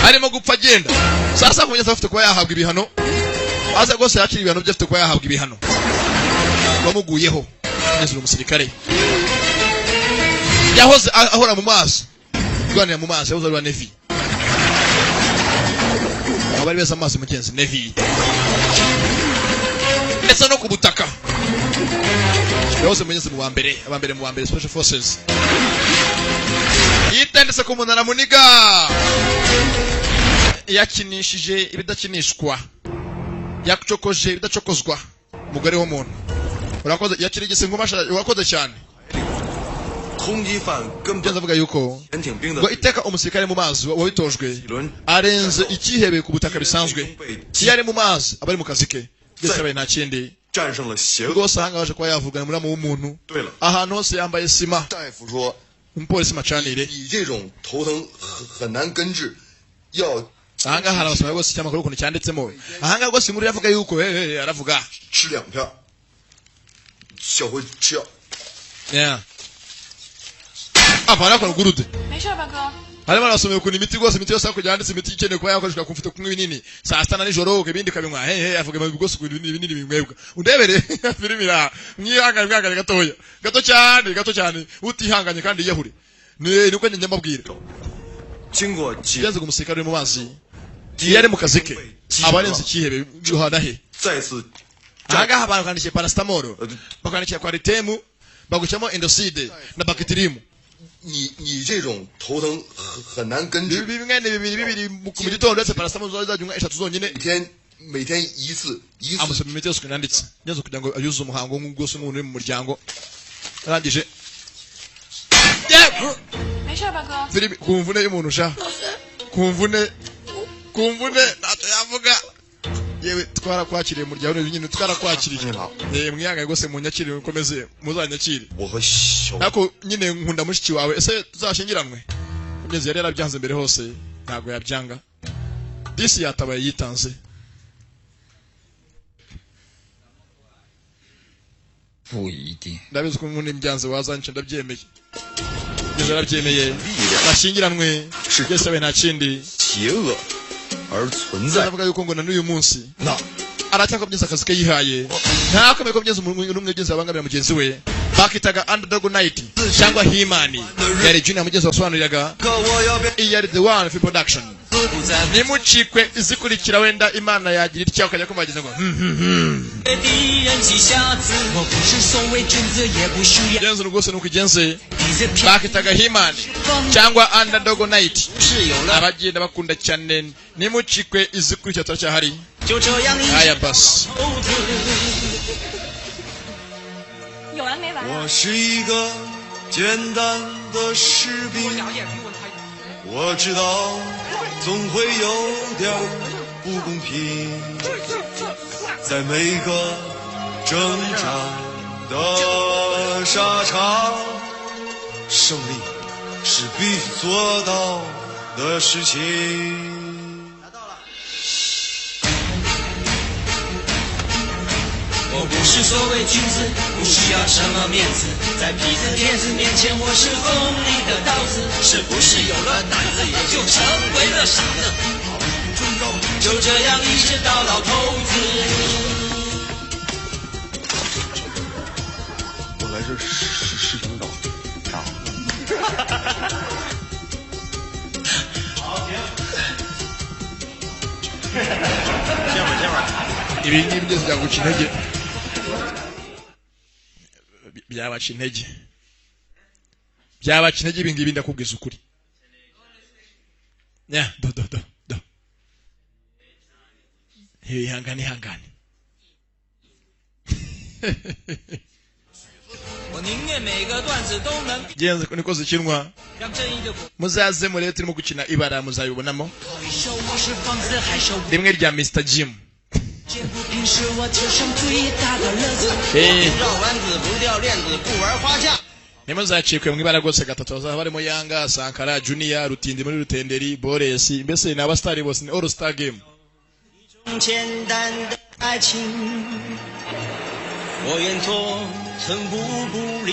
arimo gupfa agenda sasa kugeza afite kuba yahabwa ibihano aza rwose yakira ibihano bye afite kuba yahabwa ibihano bamuguyeho neza umusirikare yahoze ahora mu maso rwanira mu maso yahoze ari Navy abari beza amazi mugenzi Navy ndetse no ku butaka yahoze mugenzi mu wambere abambere mu wambere Special Forces yitendetse ku munara muniga yakinishije ibidakinishwa yakucokoje ibidacokozwa umugore w'umuntu urakoze yakirigise nkumasha urakoze cyane 通缉犯根本 avuga yuko 潜艇兵的 ngo iteka umusirikare mu mazi wabitojwe arenze ikihebe ku butaka bisanzwe kiyari mu mazi abari mu kazi ke ndetse abaye nta kindi 战胜了邪恶。 rwose ahanga baje kuba yavugana muri w'umuntu 对了， ahantu hose yambaye sima 大夫说 umupolisi macanire 你这种头疼很难根治，要 ahangaha hari abasoma rwose icyamakuru ukuntu cyanditsemo ahangaha rwose inkuru yavuga yuko aravuga 吃2片，小辉吃药。 yeah apa nakora gurude 没事吧，哥？ harimo arasomera ukuntu imiti rwose imiti yose hakurya yanditse imiti ikeneye kuba yakoreshwa kumfite kunywa ibinini saa sita na nijoro ibindi kabinywa avuga mu rwose ukuntu ibinini binywebwa undebere filimi ira mwihangane gato cyane utihanganye kandi yiyahure niko njye mbabwira 经过几 yaze umusirikare uri mu mazi yari mu kazi ke abarenze ikihebe johana he 再次 ahangaha bakandikiye paracetamol bakandikiye kwaritemu bagushyamo endoside na bacterium 你这种头疼很难根治， bimwe ni bibiri mu gitondo ndetse paracetamol zazajya unywa 3 zonyine 每天一次。 amusoma imiti yose kunanditse nyazo kugira ngo ayuze umuhango nk'ubwose umuntu uri mu muryango arangije 没事吧，哥？ filimi ku mvune y'umuntu sha ku mvune ntacyo yavuga yewe twarakwakiriye mu muryango nyine twarakwakiriye mwihangane rwose munyakire mukomeze muzanyakire 我和小 ariko nyine nkunda mushiki wawe ese tuzashyingiranwe kugeza yari yarabyanze mbere hose ntabwo yabyanga disi yatabaye yitanze 不一定。 ndabizi ko nkunda ibyanze wazanyica ndabyemeye kugeza yarabyemeye nashyingiranwe byose abe nta kindi 邪恶而存在。 ndavuga yuko ngo na n'uyu munsi 那 aracyakora byinshi akazi ke yihaye ntakomeye ko byinshi n'umwe byinshi abangamira mugenzi we bakitaga underdog night cyangwa himani yari junior mugenzi wasobanuriraga 可我要变 iyi yari the one film production nimucikwe izikurikira wenda imana yagira itya ukajya kumageza ngo 敌人几下子，我不是所谓君子，也不需要 genzi rwose nuko igenze 你这偏 bakitaga himani cyangwa underdog night 是有了， abagenda bakunda cyane nimucikwe izikurikira turacyahari 就这样一 aya basi 猴子。 有完没完啊？ 我是一个简单的士兵，我知道总会有点不公平，在每个征战的沙场，胜利是必须做到的事情。 我不是所谓君子，不需要什么面子，在痞子骗子面前，我是锋利的刀子。是不是有了胆子，也就成为了傻子？就这样一直到老头子。 我来这是领导，ibi ngibi byose byaguca intege byabaca intege byabaca intege ibi ngibi ndakubwiza ukuri do ihangane 我宁愿每个段子都能 genze niko zikinwa 让正义的火 muzaze murebe turimo gukina ibara muzabibonamo 一首我是疯子还手 rimwe rya Mr Jim 见不平是我人生最大的乐子 绕弯子不掉链子不玩花架 ntimuzacikwe mu ibara rwose gatatu bazaba barimo Yanga Sankara Junior Rutindi muri Rutenderi Bores mbese ni abastari bose ni All Star Game 简单的爱情我愿做寸步不离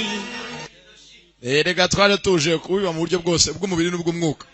reka twaje tuje kubiba mu buryo bwose bw'umubiri n'ubw'umwuka